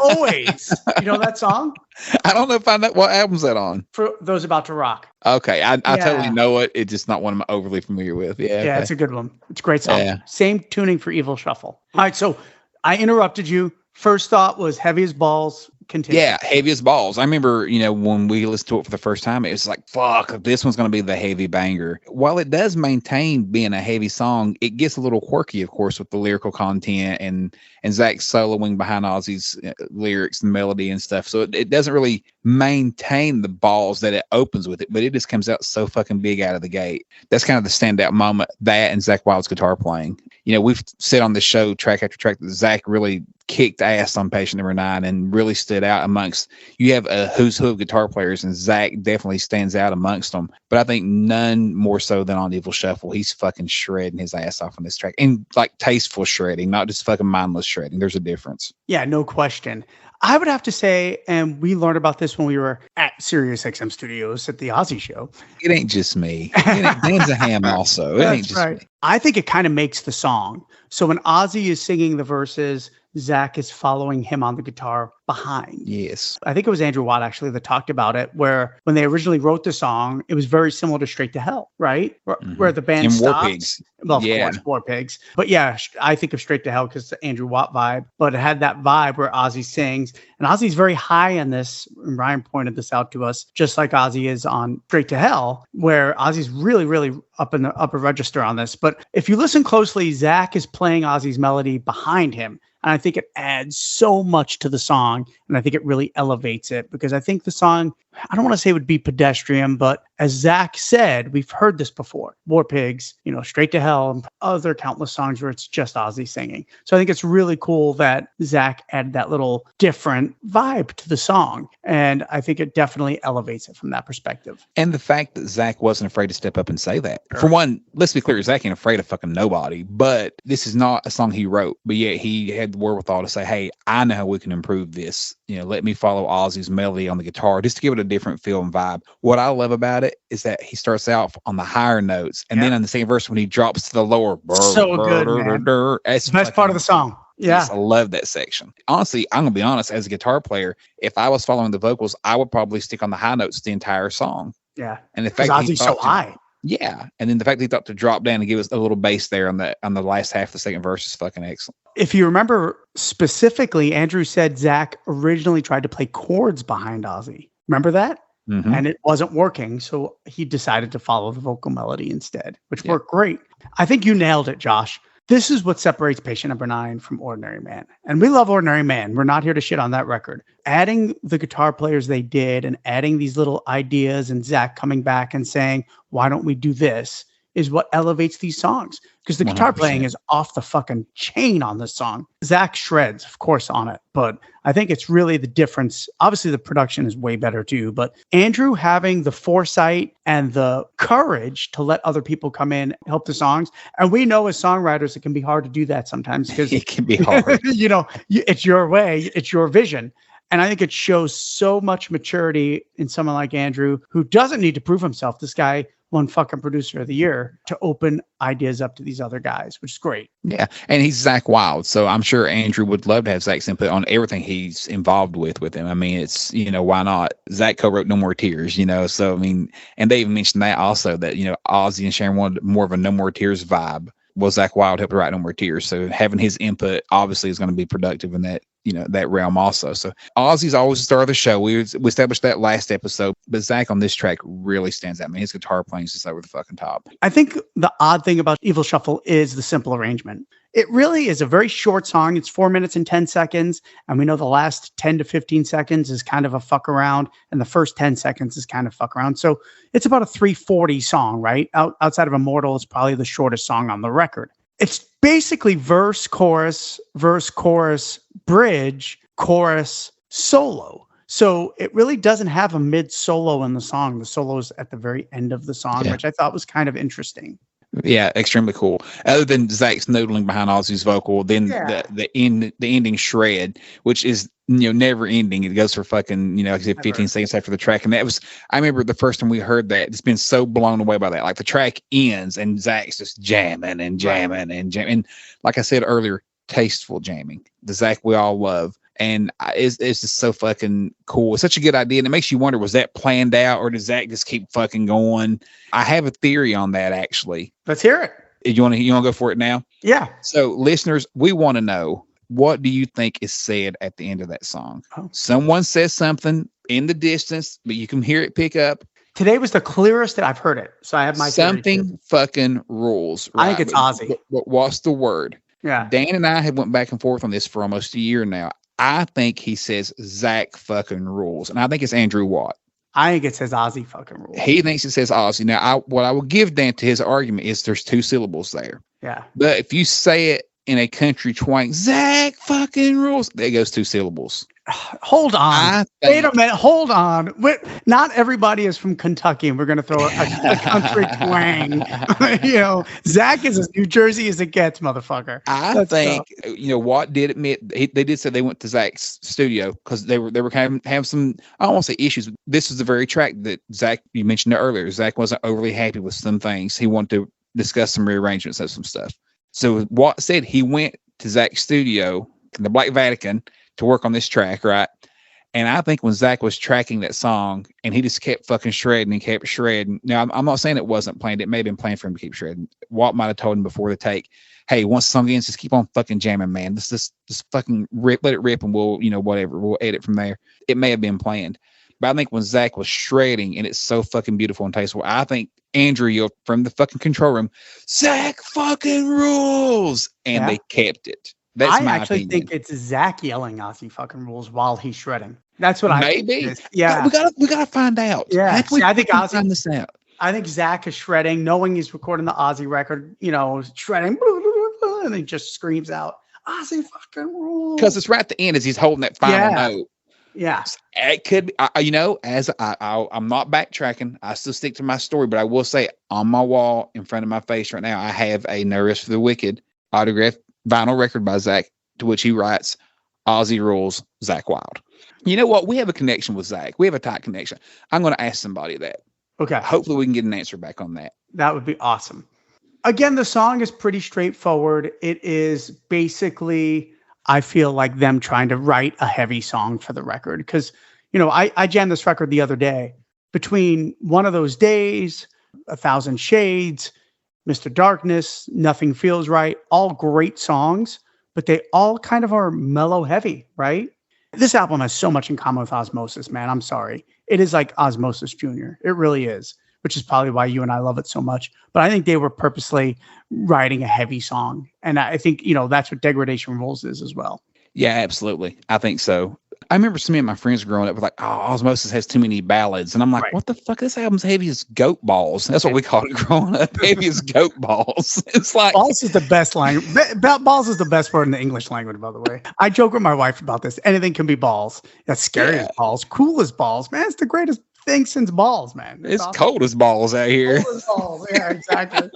Speaker 4: Always. You know that song?
Speaker 3: I don't know if I know what album's that on.
Speaker 4: For Those About to Rock.
Speaker 3: Okay. I totally know it. It's just not one I'm overly familiar with. Yeah.
Speaker 4: Yeah,
Speaker 3: okay.
Speaker 4: It's a good one. It's a great song.
Speaker 3: Yeah.
Speaker 4: Same tuning for Evil Shuffle. All right, so I interrupted you. First thought was Heavy as Balls. Continue.
Speaker 3: Yeah, Heavy as Balls. I remember, when we listened to it for the first time, it was like, fuck, this one's going to be the heavy banger. While it does maintain being a heavy song, it gets a little quirky, of course, with the lyrical content and Zakk soloing behind Ozzy's lyrics and melody and stuff. So it doesn't really maintain the balls that it opens with it, but it just comes out so fucking big out of the gate. That's kind of the standout moment, that and Zakk Wylde's guitar playing. We've said on the show track after track that Zakk really kicked ass on Patient Number 9 and really stood out amongst. You have a who's who of guitar players, and Zakk definitely stands out amongst them. But I think none more so than on Evil Shuffle. He's fucking shredding his ass off on this track, and like tasteful shredding, not just fucking mindless shredding. There's a difference. Yeah,
Speaker 4: no question. I would have to say, and we learned about this when we were at Sirius XM Studios at the Ozzy show.
Speaker 3: It ain't just me. Dan's a ham also. It ain't just me.
Speaker 4: I think it kind of makes the song. So when Ozzy is singing the verses, Zakk is following him on the guitar behind.
Speaker 3: Yes.
Speaker 4: I think it was Andrew Watt actually that talked about it, where when they originally wrote the song, it was very similar to Straight to Hell, right? Where the band stopped.
Speaker 3: War Pigs.
Speaker 4: Well, of course, War Pigs. But yeah, I think of Straight to Hell because it's the Andrew Watt vibe, but it had that vibe where Ozzy sings. And Ozzy's very high in this. And Ryan pointed this out to us, just like Ozzy is on Straight to Hell, where Ozzy's really, really up in the upper register on this. But if you listen closely, Zakk is playing Ozzy's melody behind him. And I think it adds so much to the song. And I think it really elevates it, because I think the song, I don't want to say it would be pedestrian, but as Zakk said, we've heard this before. War Pigs, Straight to Hell, and other countless songs where it's just Ozzy singing. So I think it's really cool that Zakk added that little different vibe to the song. And I think it definitely elevates it from that perspective.
Speaker 3: And the fact that Zakk wasn't afraid to step up and say that. Sure. For one, let's be clear, Zakk ain't afraid of fucking nobody, but this is not a song he wrote, but yet he had the wherewithal to say, hey, I know how we can improve this. Let me follow Ozzy's melody on the guitar just to give it a different feel and vibe. What I love about it is that he starts out on the higher notes, and then on the second verse when he drops to the lower,
Speaker 4: good, man.
Speaker 3: That's
Speaker 4: the best part of the song. Yeah,
Speaker 3: I love that section. Honestly, I'm gonna be honest. As a guitar player, if I was following the vocals, I would probably stick on the high notes the entire song.
Speaker 4: Yeah,
Speaker 3: and the fact
Speaker 4: Ozzy's so high.
Speaker 3: Yeah, and then the fact that he thought to drop down and give us a little bass there on the last half of the second verse is fucking excellent.
Speaker 4: If you remember specifically, Andrew said Zakk originally tried to play chords behind Ozzy. Remember that?
Speaker 3: Mm-hmm.
Speaker 4: And it wasn't working, so he decided to follow the vocal melody instead, which worked great. I think you nailed it, Josh. This is what separates Patient Number 9 from Ordinary Man. And we love Ordinary Man. We're not here to shit on that record. Adding the guitar players they did and adding these little ideas and Zakk coming back and saying, why don't we do this, is what elevates these songs. Because the 100%. Guitar playing is off the fucking chain on this song. Zakk shreds, of course, on it. But I think it's really the difference. Obviously, the production is way better too. But Andrew having the foresight and the courage to let other people come in, help the songs. And we know as songwriters, it can be hard to do that sometimes. Because
Speaker 3: it can be hard.
Speaker 4: It's your way. It's your vision. And I think it shows so much maturity in someone like Andrew, who doesn't need to prove himself. This guy won fucking Producer of the Year, to open ideas up to these other guys, which is great.
Speaker 3: Yeah. And he's Zakk Wylde. So I'm sure Andrew would love to have Zakk's input on everything he's involved with him. I mean, it's, why not? Zakk co-wrote No More Tears, so, I mean, and they even mentioned that also, that, Ozzy and Sharon wanted more of a No More Tears vibe. Well, Zakk Wylde helped write No More Tears. So having his input obviously is going to be productive in that, that realm also. So Ozzy's always the star of the show. We established that last episode, but Zakk on this track really stands out. I mean, his guitar playing is just over the fucking top.
Speaker 4: I think the odd thing about Evil Shuffle is the simple arrangement. It really is a very short song. It's 4 minutes and 10 seconds. And we know the last 10 to 15 seconds is kind of a fuck around. And the first 10 seconds is kind of fuck around. So it's about a 3:40 song, right? Outside of Immortal, it's probably the shortest song on the record. It's basically verse, chorus, bridge, chorus, solo. So it really doesn't have a mid solo in the song. The solo is at the very end of the song, which I thought was kind of interesting.
Speaker 3: Yeah, extremely cool. Other than Zack's noodling behind Ozzy's vocal, then the ending shred, which is never ending. It goes for fucking like I said, 15 seconds after the track, and I remember the first time we heard that. It's been so blown away by that. Like the track ends and Zack's just jamming and jamming and jamming. And like I said earlier, tasteful jamming. The Zakk we all love. And it's just so fucking cool. It's such a good idea. And it makes you wonder, was that planned out or does Zakk just keep fucking going? I have a theory on that, actually.
Speaker 4: Let's hear it.
Speaker 3: You want to go for it now?
Speaker 4: Yeah.
Speaker 3: So listeners, we want to know, what do you think is said at the end of that song?
Speaker 4: Oh.
Speaker 3: Someone says something in the distance, but you can hear it pick up.
Speaker 4: Today was the clearest that I've heard it. So I have my
Speaker 3: something fucking rules. Right?
Speaker 4: I think it's Ozzy.
Speaker 3: What's the word?
Speaker 4: Yeah.
Speaker 3: Dan and I have went back and forth on this for almost a year now. I think he says Zakk fucking rules. And I think it's Andrew Watt.
Speaker 4: I think it says Ozzy fucking rules.
Speaker 3: He thinks it says Ozzy. Now, what I will give Dan to his argument is there's 2 syllables there.
Speaker 4: Yeah.
Speaker 3: But if you say it in a country twang, Zakk fucking rules, there goes 2 syllables.
Speaker 4: Hold on. Wait a minute. Hold on. Not everybody is from Kentucky, and we're going to throw a country twang. Zakk is as New Jersey as it gets, motherfucker.
Speaker 3: I think Watt did admit they did say they went to Zack's studio because they were kind of have some, I don't want to say issues. This is the very track that Zakk, you mentioned it earlier. Zakk wasn't overly happy with some things. He wanted to discuss some rearrangements of some stuff. So Watt said he went to Zack's studio, the Black Vatican, to work on this track, right? And I think when Zakk was tracking that song and he just kept fucking shredding and kept shredding. Now, I'm not saying it wasn't planned. It may have been planned for him to keep shredding. Watt might have told him before the take, hey, once the song ends, just keep on fucking jamming, man. Just fucking rip, let it rip, and we'll, whatever. We'll edit from there. It may have been planned. But I think when Zakk was shredding and it's so fucking beautiful and tasteful, I think Andrew yelled from the fucking control room, Zakk fucking rules. And they kept it. That's my opinion.
Speaker 4: Think it's Zakk yelling Ozzy fucking rules while he's shredding. That's what
Speaker 3: maybe.
Speaker 4: I think. Yeah.
Speaker 3: We gotta find out.
Speaker 4: Yeah. I think Ozzy
Speaker 3: find this out.
Speaker 4: I think Zakk is shredding, knowing he's recording the Ozzy record, shredding, and he just screams out, Ozzy fucking rules.
Speaker 3: Because it's right at the end as he's holding that final note.
Speaker 4: Yeah.
Speaker 3: It could be, as I'm not backtracking. I still stick to my story, but I will say on my wall in front of my face right now, I have a No Rest for the Wicked autographed vinyl record by Zakk, to which he writes, Ozzy rules, Zakk Wylde. You know what? We have a connection with Zakk. We have a tight connection. I'm going to ask somebody that.
Speaker 4: Okay.
Speaker 3: Hopefully we can get an answer back on that.
Speaker 4: That would be awesome. Again, the song is pretty straightforward. It is basically, I feel like them trying to write a heavy song for the record. Because, I jammed this record the other day. Between One of Those Days, 1,000 Shades, Mr. Darkness, Nothing Feels Right, all great songs, but they all kind of are mellow heavy, right? This album has so much in common with Osmosis, man. I'm sorry. It is like Osmosis Jr. It really is, which is probably why you and I love it so much. But I think they were purposely writing a heavy song. And I think, that's what Degradation Rules is as well.
Speaker 3: Yeah, absolutely. I think so. I remember some of my friends growing up were like, oh, Osmosis has too many ballads. And I'm like, what the fuck? This album's heavy as goat balls. That's what we called it growing up. Heavy as goat balls. It's like
Speaker 4: balls is the best language. Balls is the best word in the English language, by the way. I joke with my wife about this. Anything can be balls. That's scary as balls. Cool as balls. Man, it's the greatest thing since balls, man.
Speaker 3: It's awesome. Cold as balls out here.
Speaker 4: Cold as balls. Yeah, exactly.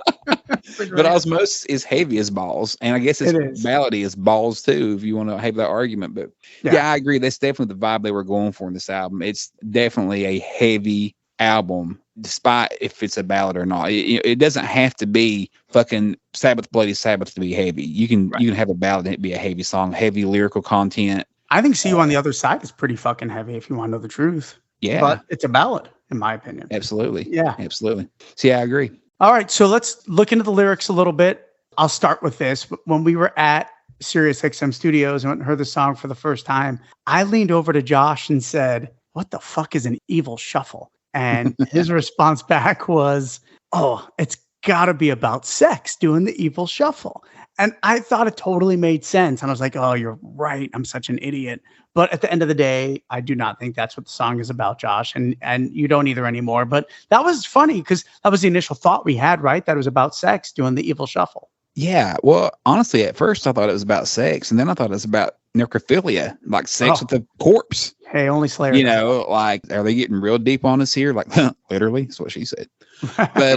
Speaker 3: But Osmosis is heavy as balls, and I guess it's ballady as balls too, if you want to have that argument. But yeah, I agree. That's definitely the vibe they were going for in this album. It's definitely a heavy album, despite if it's a ballad or not. It doesn't have to be fucking Sabbath Bloody Sabbath to be heavy. You can have a ballad and it be a heavy song, heavy lyrical content.
Speaker 4: I think See You on the Other Side is pretty fucking heavy, if you want to know the truth.
Speaker 3: Yeah,
Speaker 4: but it's a ballad, in my opinion.
Speaker 3: Absolutely.
Speaker 4: Yeah,
Speaker 3: absolutely. So yeah, I agree.
Speaker 4: All right, so let's look into the lyrics a little bit. I'll start with this. When we were at Sirius XM Studios and went and heard the song for the first time, I leaned over to Josh and said, "What the fuck is an evil shuffle?" And his response back was, "Oh, it's gotta be about sex, doing the evil shuffle." And I thought it totally made sense. And I was like, "Oh, you're right. I'm such an idiot." But at the end of the day, I do not think that's what the song is about, Josh. And you don't either anymore. But that was funny because that was the initial thought we had, right? That it was about sex, doing the evil shuffle.
Speaker 3: Yeah. Well, honestly, at first I thought it was about sex, and then I thought it was about necrophilia, like sex with the corpse.
Speaker 4: Hey, only Slayer.
Speaker 3: You know, like, are they getting real deep on us here? Like, literally, that's what she said. But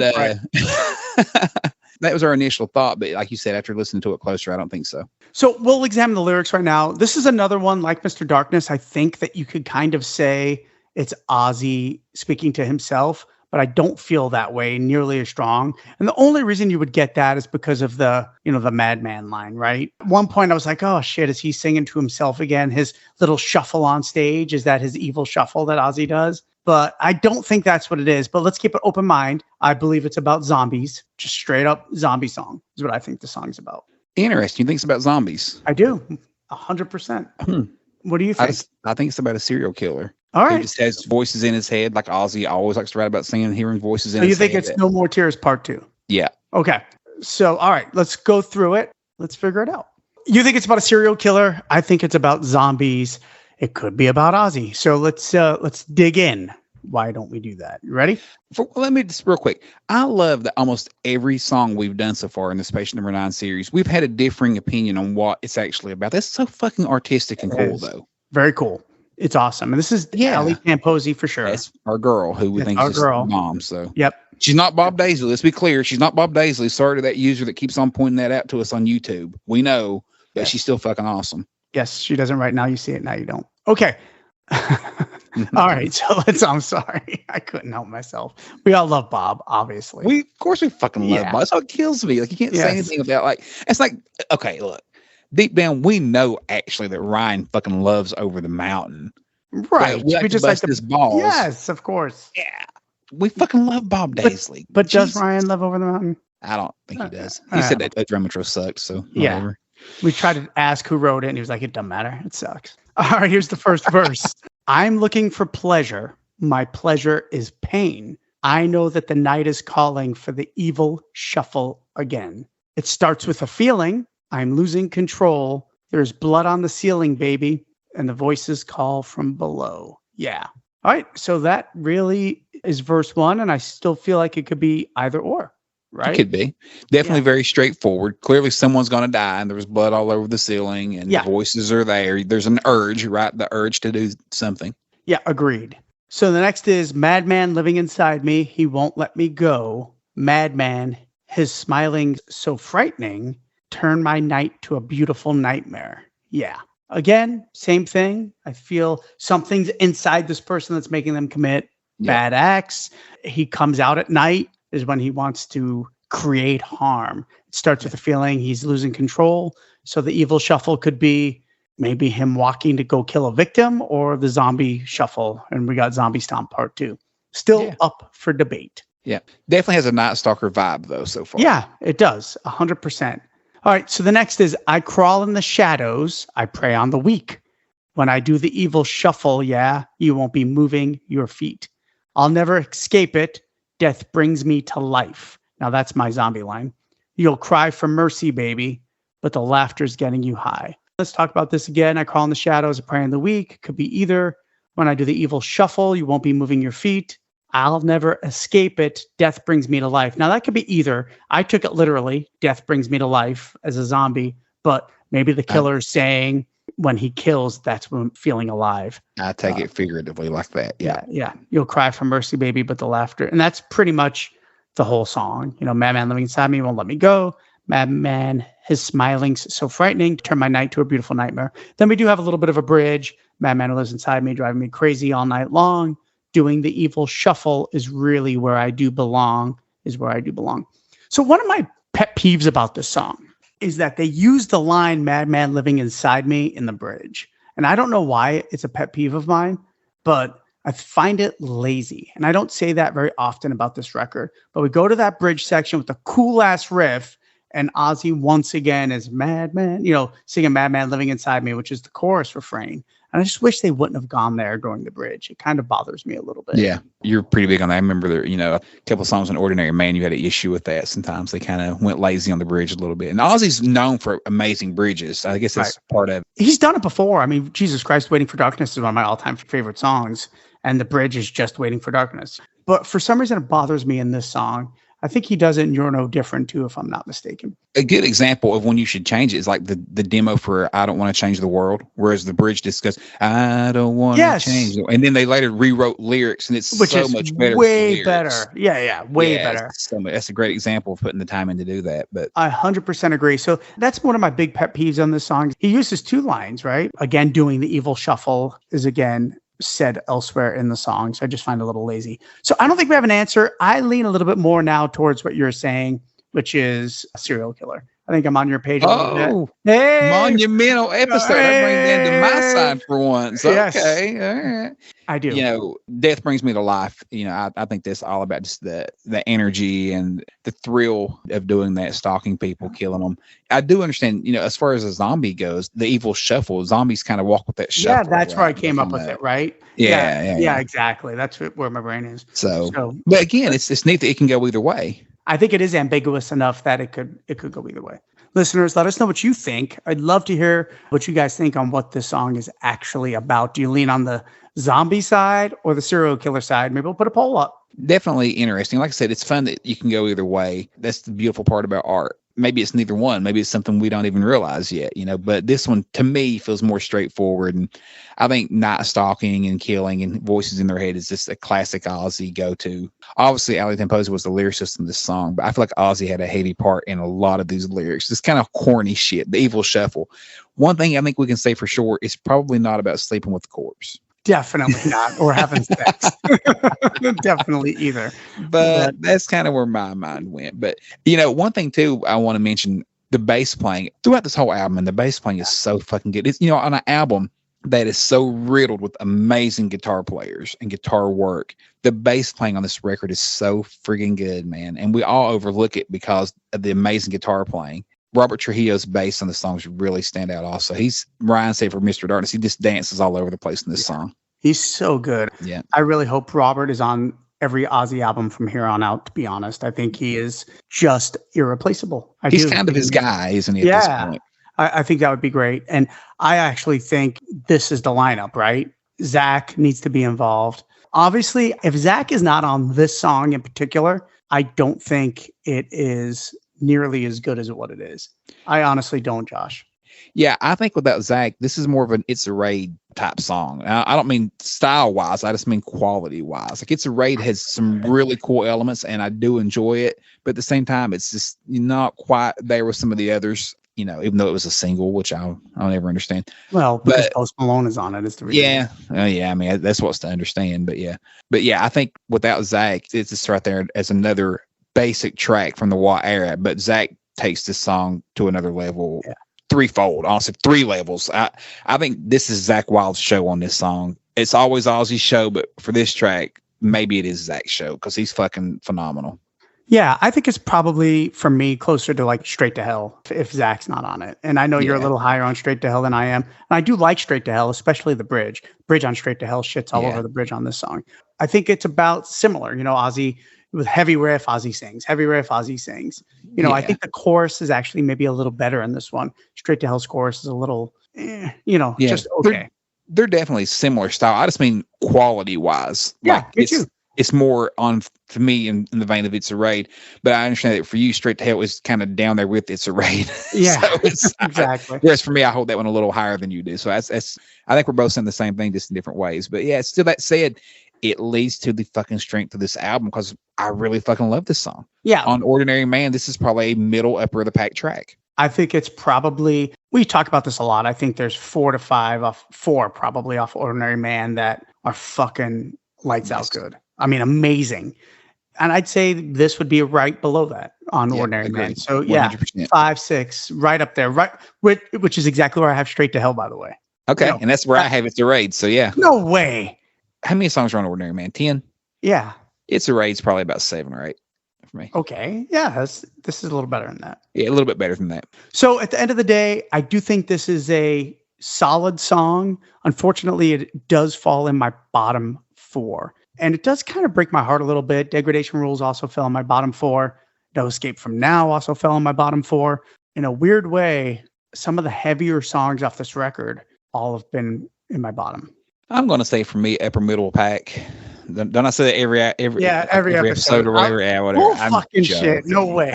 Speaker 3: that was our initial thought. But like you said, after listening to it closer, I don't think so.
Speaker 4: So we'll examine the lyrics right now. This is another one like Mr. Darkness. I think that you could kind of say it's Ozzy speaking to himself, but I don't feel that way nearly as strong. And the only reason you would get that is because of the madman line, right? At one point I was like, oh shit, is he singing to himself again? His little shuffle on stage, is that his evil shuffle that Ozzy does? But I don't think that's what it is. But let's keep an open mind. I believe it's about zombies, just straight up zombie song is what I think the song's about.
Speaker 3: Interesting. You think it's about zombies?
Speaker 4: I do. 100%. What do you think?
Speaker 3: I think it's about a serial killer.
Speaker 4: All right.
Speaker 3: He just has voices in his head, like Ozzy always likes to write about singing, hearing voices in his head.
Speaker 4: You think it's No More Tears Part 2?
Speaker 3: Yeah.
Speaker 4: Okay. So, all right, let's go through it. Let's figure it out. You think it's about a serial killer? I think it's about zombies. It could be about Ozzy. So let's dig in. Why don't we do that? You ready?
Speaker 3: Let me just real quick. I love that almost every song we've done so far in this Patient Number 9 series, we've had a differing opinion on what it's actually about. That's so fucking artistic and cool, though. Very cool.
Speaker 4: It's awesome. And this is Ali Tamposi for sure.
Speaker 3: That's our girl who we think is just mom. So
Speaker 4: yep.
Speaker 3: She's not Bob Daisley. Let's be clear. She's not Bob Daisley. Sorry to that user that keeps on pointing that out to us on YouTube. We know, but she's still fucking awesome.
Speaker 4: Yes, she doesn't right now. You see it now. You don't. Okay. All right. So I'm sorry. I couldn't help myself. We all love Bob, obviously.
Speaker 3: Of course we fucking love Bob. That's what kills me. Like, you can't say anything about, like, it's like, okay, look, deep down, we know actually that Ryan fucking loves Over the Mountain.
Speaker 4: Right.
Speaker 3: We just like his balls.
Speaker 4: Yes, of course.
Speaker 3: Yeah. We fucking love Bob Daisley.
Speaker 4: But does Ryan love Over the Mountain?
Speaker 3: I don't think he does. He said that drum intro sucked. So whatever.
Speaker 4: We tried to ask who wrote it, and he was like, it doesn't matter. It sucks. All right, here's the first verse. I'm looking for pleasure. My pleasure is pain. I know that the night is calling for the evil shuffle again. It starts with a feeling. I'm losing control. There's blood on the ceiling, baby. And the voices call from below. Yeah. All right. So that really is verse 1. And I still feel like it could be either or. Right.
Speaker 3: It could be. Definitely very straightforward. Clearly someone's going to die and there's blood all over the ceiling and the voices are there. There's an urge, right? The urge to do something.
Speaker 4: Yeah, agreed. So the next is madman living inside me. He won't let me go. Madman, his smiling so frightening. Turn my night to a beautiful nightmare. Yeah. Again, same thing. I feel something's inside this person that's making them commit bad acts. He comes out at night is when he wants to create harm. It starts with a feeling he's losing control. So the evil shuffle could be maybe him walking to go kill a victim or the zombie shuffle. And we got Zombie Stomp Part 2. Still up for debate.
Speaker 3: Yeah. Definitely has a Night Stalker vibe, though, so far.
Speaker 4: Yeah, it does. 100%. All right. So the next is I crawl in the shadows. I prey on the weak. When I do the evil shuffle, you won't be moving your feet. I'll never escape it. Death brings me to life. Now that's my zombie line. You'll cry for mercy, baby, but the laughter's getting you high. Let's talk about this again. I crawl in the shadows, I prey on the weak. Could be either when I do the evil shuffle, you won't be moving your feet. I'll never escape it. Death brings me to life. Now that could be either. I took it literally. Death brings me to life as a zombie, but maybe the killer's saying when he kills, that's when I'm feeling alive.
Speaker 3: I take it figuratively like that.
Speaker 4: Yeah. You'll cry for mercy, baby, but the laughter. And that's pretty much the whole song. Madman living inside me won't let me go. Madman, his smiling's so frightening. Turn my night to a beautiful nightmare. Then we do have a little bit of a bridge. Madman who lives inside me, driving me crazy all night long. Doing the evil shuffle is really where I do belong, So one of my pet peeves about this song is that they use the line madman living inside me in the bridge. And I don't know why it's a pet peeve of mine, but I find it lazy. And I don't say that very often about this record, but we go to that bridge section with the cool ass riff And Ozzy once again is Madman, singing Madman Living Inside Me, which is the chorus refrain. And I just wish they wouldn't have gone there during the bridge. It kind of bothers me a little bit.
Speaker 3: Yeah, you're pretty big on that. I remember there, a couple of songs on Ordinary Man, you had an issue with that. Sometimes they kind of went lazy on the bridge a little bit. And Ozzy's known for amazing bridges. I guess that's part of it.
Speaker 4: He's done it before. I mean, Jesus Christ, Waiting for Darkness is one of my all-time favorite songs. And the bridge is just Waiting for Darkness. But for some reason, it bothers me in this song. I think he does it in You're No Different too, if I'm not mistaken.
Speaker 3: A good example of when you should change it is like the demo for I Don't Want to Change the World, whereas the bridge just goes, I don't want to change the world. And then they later rewrote lyrics, and it's so much better.
Speaker 4: Way better. Yeah, way better.
Speaker 3: That's a great example of putting the time in to do that. But
Speaker 4: I 100% agree. So that's one of my big pet peeves on this song. He uses 2 lines, right? Again, doing the evil shuffle is again said elsewhere in the song. So I just find it a little lazy. So I don't think we have an answer. I lean a little bit more now towards what you're saying, which is a serial killer. I think I'm on your page.
Speaker 3: Hey, monumental episode. I bring that to my side for once.
Speaker 4: Yes.
Speaker 3: Okay, all right.
Speaker 4: I do.
Speaker 3: Death Brings Me to Life. I think that's all about just the energy and the thrill of doing that, stalking people, killing them. I do understand, as far as a zombie goes, the evil shuffle, zombies kind of walk with that shuffle.
Speaker 4: Yeah, that's where I came up with it, right?
Speaker 3: Yeah,
Speaker 4: exactly. That's where my brain is.
Speaker 3: So, but again, it's neat that it can go either way.
Speaker 4: I think it is ambiguous enough that it could go either way. Listeners, let us know what you think. I'd love to hear what you guys think on what this song is actually about. Do you lean on the zombie side or the serial killer side? Maybe we'll put a poll up.
Speaker 3: Definitely interesting. Like I said, it's fun that you can go either way. That's the beautiful part about art. Maybe it's neither one. Maybe it's something we don't even realize yet, but this one to me feels more straightforward. And I think night stalking and killing and voices in their head is just a classic Ozzy go-to. Obviously, Ali Temposa was the lyricist in this song, but I feel like Ozzy had a heavy part in a lot of these lyrics. This kind of corny shit, the evil shuffle. One thing I think we can say for sure is probably not about sleeping with the corpse.
Speaker 4: Definitely not, or having sex. Definitely either.
Speaker 3: But that's kind of where my mind went. But, one thing, too, I want to mention, the bass playing throughout this whole album, and the bass playing is so fucking good. It's, on an album that is so riddled with amazing guitar players and guitar work, the bass playing on this record is so friggin' good, man. And we all overlook it because of the amazing guitar playing. Robert Trujillo's bass on the songs really stand out also. Ryan said for Mr. Darkness, he just dances all over the place in this song.
Speaker 4: He's so good.
Speaker 3: Yeah.
Speaker 4: I really hope Robert is on every Ozzy album from here on out, to be honest. I think he is just irreplaceable.
Speaker 3: He's kind of his guy, isn't he, at this point?
Speaker 4: I think that would be great. And I actually think this is the lineup, right? Zakk needs to be involved. Obviously, if Zakk is not on this song in particular, I don't think it is nearly as good as what it is. I honestly don't, Josh.
Speaker 3: Yeah, I think without Zakk, this is more of an It's a Raid type song. I don't mean style wise, I just mean quality wise. Like It's a Raid has some really cool elements and I do enjoy it, but at the same time, it's just not quite there with some of the others, even though it was a single, which I'll never understand.
Speaker 4: Well, because Post Malone is on it, is the reason.
Speaker 3: Yeah. I mean, that's what's to understand, but yeah, I think without Zakk, it's just right there as another basic track from the Watt era, but Zakk takes this song to another level. Yeah. Threefold, honestly, 3 levels. I think this is Zakk Wylde's show on this song. It's always Ozzy's show, but for this track, maybe it is Zakk's show because he's fucking phenomenal.
Speaker 4: Yeah, I think it's probably, for me, closer to like Straight to Hell if Zakk's not on it. And I know you're a little higher on Straight to Hell than I am. And I do like Straight to Hell, especially the bridge. Bridge on Straight to Hell shits all over the bridge on this song. I think it's about similar. Ozzy with heavy riff, Ozzy sings. Heavy riff, Ozzy sings. I think the chorus is actually maybe a little better in this one. Straight to Hell's chorus is a little, just okay.
Speaker 3: They're definitely similar style. I just mean quality wise.
Speaker 4: Yeah,
Speaker 3: it's more on for me in the vein of It's a Raid, but I understand that for you, Straight to Hell is kind of down there with It's a Raid.
Speaker 4: Yeah, exactly.
Speaker 3: Whereas for me, I hold that one a little higher than you do. So that's I think we're both saying the same thing, just in different ways. But yeah, still that said, it leads to the fucking strength of this album because I really fucking love this song.
Speaker 4: Yeah.
Speaker 3: On Ordinary Man, this is probably a middle upper of the pack track.
Speaker 4: I think it's probably, we talk about this a lot. I think there's 4 to 5 probably off Ordinary Man that are fucking lights out good. I mean, amazing. And I'd say this would be right below that on Ordinary Man. So 100%. 5, 6, right up there, right, which is exactly where I have Straight to Hell, by the way.
Speaker 3: Okay. And that's where I have It's a Raid. So yeah.
Speaker 4: No way.
Speaker 3: How many songs are on Ordinary Man? 10?
Speaker 4: Yeah.
Speaker 3: It's a Raid's probably about 7 or 8 for me.
Speaker 4: Okay. Yeah, this is a little better than that.
Speaker 3: Yeah, a little bit better than that.
Speaker 4: So at the end of the day, I do think this is a solid song. Unfortunately, it does fall in my bottom 4. And it does kind of break my heart a little bit. Degradation Rules also fell in my bottom 4. No Escape From Now also fell in my bottom 4. In a weird way, some of the heavier songs off this record all have been in my bottom.
Speaker 3: I'm going to say for me, upper middle pack. Don't I say that every episode or whatever? Yeah, whatever.
Speaker 4: Oh, fucking shit. No way.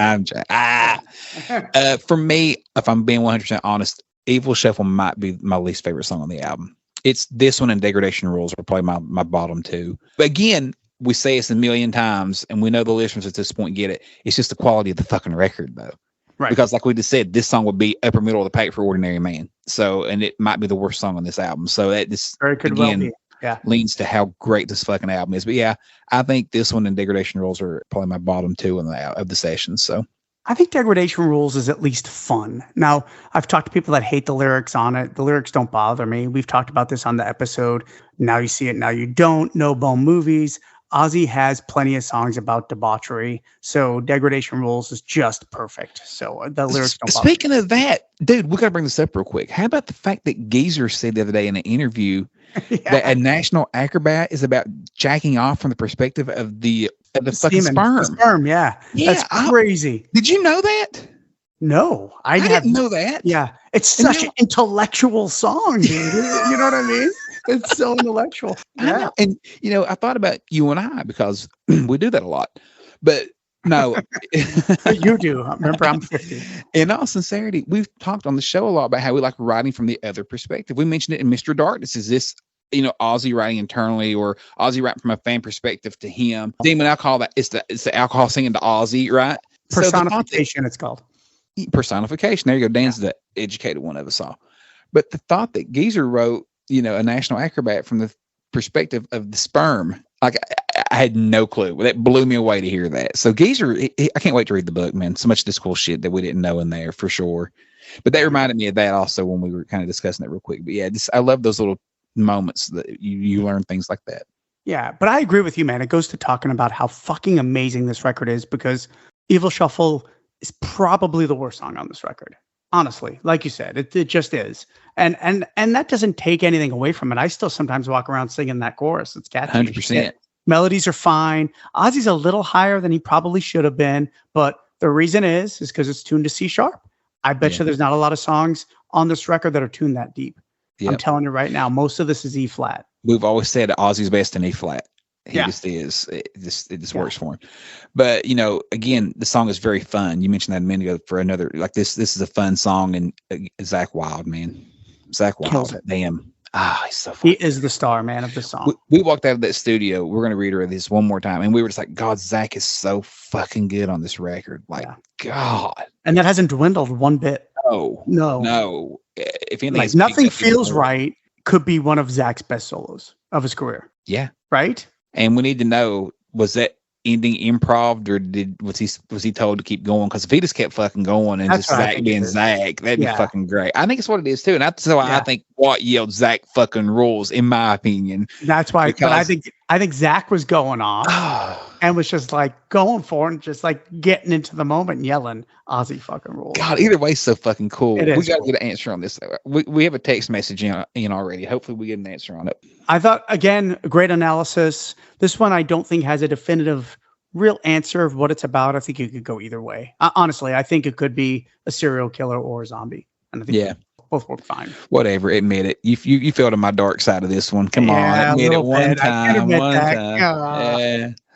Speaker 3: For me, if I'm being 100% honest, Evil Shuffle might be my least favorite song on the album. It's this one and Degradation Rules are probably my bottom 2. But again, we say this a million times, and we know the listeners at this point get it. It's just the quality of the fucking record, though. Right. Because like we just said, this song would be upper middle of the pack for Ordinary Man. So, and it might be the worst song on this album. So that this again leans to how great this fucking album is. But yeah, I think this one and Degradation Rules are probably my bottom 2 of the sessions. So
Speaker 4: I think Degradation Rules is at least fun. Now, I've talked to people that hate the lyrics on it. The lyrics don't bother me. We've talked about this on the episode. Now You See It, Now You Don't. No Bone Movies. Ozzy has plenty of songs about debauchery, so Degradation Rules is just perfect. So the lyrics don't bother me.
Speaker 3: Speaking of that, dude, we got to bring this up real quick. How about the fact that Geezer said the other day in an interview that a national acrobat is about jacking off from the perspective of the fucking sperm?
Speaker 4: The sperm, yeah. That's crazy.
Speaker 3: Did you know that?
Speaker 4: No, I
Speaker 3: didn't know that.
Speaker 4: Yeah, it's such an intellectual song, dude. You know what I mean? It's so intellectual.
Speaker 3: Yeah. And, I thought about you and I because we do that a lot. But no.
Speaker 4: You do. Remember, I'm 50.
Speaker 3: In all sincerity, we've talked on the show a lot about how we like writing from the other perspective. We mentioned it in Mr. Darkness. Is this, Ozzy writing internally or Ozzy writing from a fan perspective to him? Demon Alcohol, it's the alcohol singing to Ozzy, right?
Speaker 4: Personification, it's called.
Speaker 3: Personification. There you go. Dan's the educated one of us all. But the thought that Geezer wrote, a national acrobat from the perspective of the sperm, like I had no clue. That blew me away to hear that. So Geezer, I can't wait to read the book, man. So much of this cool shit that we didn't know in there for sure. But that reminded me of that also when we were kind of discussing it real quick. But yeah, I love those little moments that you learn things like that.
Speaker 4: Yeah, but I agree with you, man. It goes to talking about how fucking amazing this record is because Evil Shuffle is probably the worst song on this record. Honestly, like you said, it just is. And that doesn't take anything away from it. I still sometimes walk around singing that chorus. It's catchy.
Speaker 3: 100%.
Speaker 4: Melodies are fine. Ozzy's a little higher than he probably should have been, but the reason is because it's tuned to C sharp. I bet you there's not a lot of songs on this record that are tuned that deep. Yep. I'm telling you right now, most of this is E flat.
Speaker 3: We've always said Ozzy's best in E flat. He just is. It just works for him. But again, the song is very fun. You mentioned that a minute ago for another like this. This is a fun song, and Zakk Wylde, man, Zakk Wylde, damn, he's so fun.
Speaker 4: He is the star, man, of the song.
Speaker 3: We walked out of that studio. We're gonna reiterate this one more time, and we were just like, God, Zakk is so fucking good on this record. Like, God,
Speaker 4: and that hasn't dwindled one bit.
Speaker 3: No. If anything,
Speaker 4: like Nothing Feels Right could be one of Zack's best solos of his career.
Speaker 3: Yeah,
Speaker 4: right.
Speaker 3: And we need to know, was that ending improv or was he told to keep going? Because if he just kept fucking going and just Zakk being Zakk, that'd be fucking great. I think it's what it is too. And that's why I think what yelled Zakk fucking rules, in my opinion.
Speaker 4: That's why. But I think Zakk was going off and was just like going for it and just like getting into the moment and yelling Ozzy fucking rules.
Speaker 3: God, either way, so fucking cool.
Speaker 4: We
Speaker 3: got to get an answer on this. We have a text message in already. Hopefully we get an answer on it.
Speaker 4: I thought, again, a great analysis. This one I don't think has a definitive real answer of what it's about. I think it could go either way. Honestly, I think it could be a serial killer or a zombie. And I think both work fine.
Speaker 3: Whatever, admit it. You fell to my dark side of this one. Come on, admit it one time.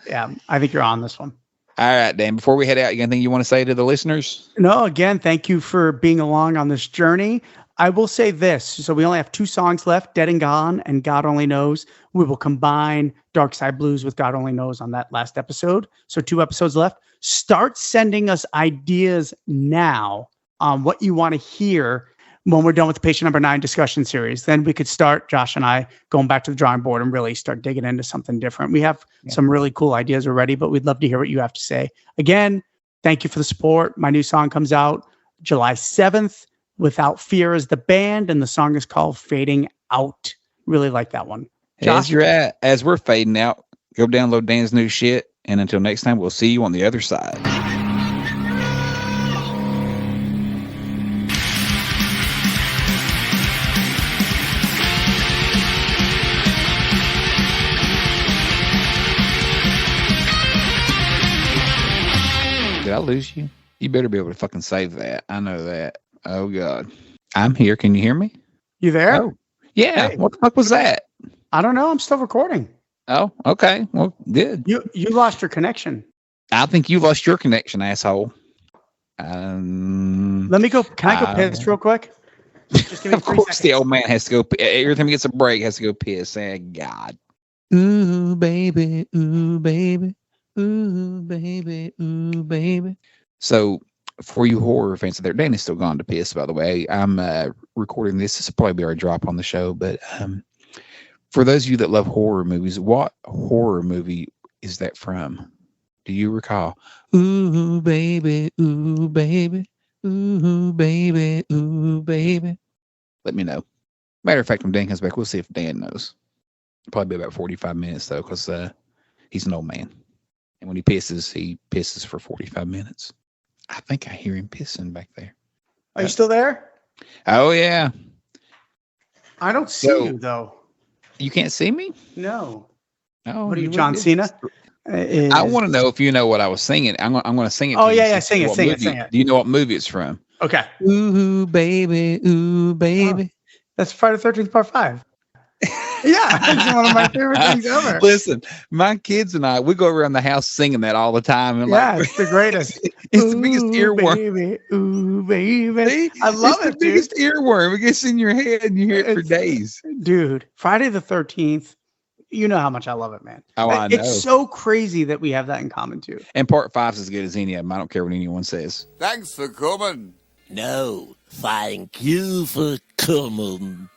Speaker 4: Yeah, I think you're on this one.
Speaker 3: All right, Dan, before we head out, you got anything you want to say to the listeners?
Speaker 4: No, again, thank you for being along on this journey. I will say this. So we only have 2 songs left, Dead and Gone and God Only Knows. We will combine Dark Side Blues with God Only Knows on that last episode. So 2 episodes left. Start sending us ideas now on what you want to hear when we're done with the Patient Number 9 discussion series. Then we could start, Josh and I, going back to the drawing board and really start digging into something different. We have some really cool ideas already, but we'd love to hear what you have to say. Again, thank you for the support. My new song comes out July 7th. Without Fear is the band, and the song is called Fading Out. Really like that one.
Speaker 3: Josh? As we're fading out, go download Dan's new shit And until next time, we'll see you on the other side. Did I lose you? You better be able to fucking save that. I know that. Oh, God. I'm here. Can you hear me?
Speaker 4: You there?
Speaker 3: Oh, yeah.
Speaker 4: Hey.
Speaker 3: What the fuck was that?
Speaker 4: I don't know. I'm still recording.
Speaker 3: Oh, okay. Well, good.
Speaker 4: You lost your connection.
Speaker 3: I think you lost your connection, asshole.
Speaker 4: Let me go. Can I go piss real quick? Just give me
Speaker 3: Of
Speaker 4: 3
Speaker 3: course,
Speaker 4: seconds.
Speaker 3: the old man has to go. Every time he gets a break, has to go piss. Thank God. Ooh, baby. Ooh, baby. Ooh, baby. Ooh, baby. So, for you horror fans out there, Dan is still gone to piss, by the way. I'm recording this. This will probably be our drop on the show. But for those of you that love horror movies, what horror movie is that from? Do you recall? Ooh, baby. Ooh, baby. Ooh, baby. Ooh, baby. Let me know. Matter of fact, when Dan comes back, we'll see if Dan knows. Probably be about 45 minutes, though, because he's an old man. And when he pisses for 45 minutes. I think I hear him pissing back there.
Speaker 4: Are you still there?
Speaker 3: Oh, yeah.
Speaker 4: I don't see you, though.
Speaker 3: You can't see me?
Speaker 4: No.
Speaker 3: Oh,
Speaker 4: What are you, John Cena?
Speaker 3: I want to know if you know what I was singing. I'm going to sing it.
Speaker 4: Oh,
Speaker 3: to you.
Speaker 4: yeah, sing it.
Speaker 3: Do you know what movie it's from?
Speaker 4: Okay.
Speaker 3: Ooh, baby. Ooh, baby.
Speaker 4: Oh, that's Friday the 13th, part 5. Yeah, it's one of my favorite things ever.
Speaker 3: Listen, my kids and I, we go around the house singing that all the time. And
Speaker 4: yeah, it's the greatest.
Speaker 3: It's the biggest earworm.
Speaker 4: Baby, ooh, baby.
Speaker 3: See?
Speaker 4: I love
Speaker 3: it's the biggest earworm. It gets in your head and you hear it for days.
Speaker 4: Dude, Friday the 13th. You know how much I love it, man.
Speaker 3: Oh, I know.
Speaker 4: It's so crazy that we have that in common, too.
Speaker 3: And part 5's as good as any of them. I don't care what anyone says.
Speaker 2: Thanks for coming.
Speaker 5: No, thank you for coming.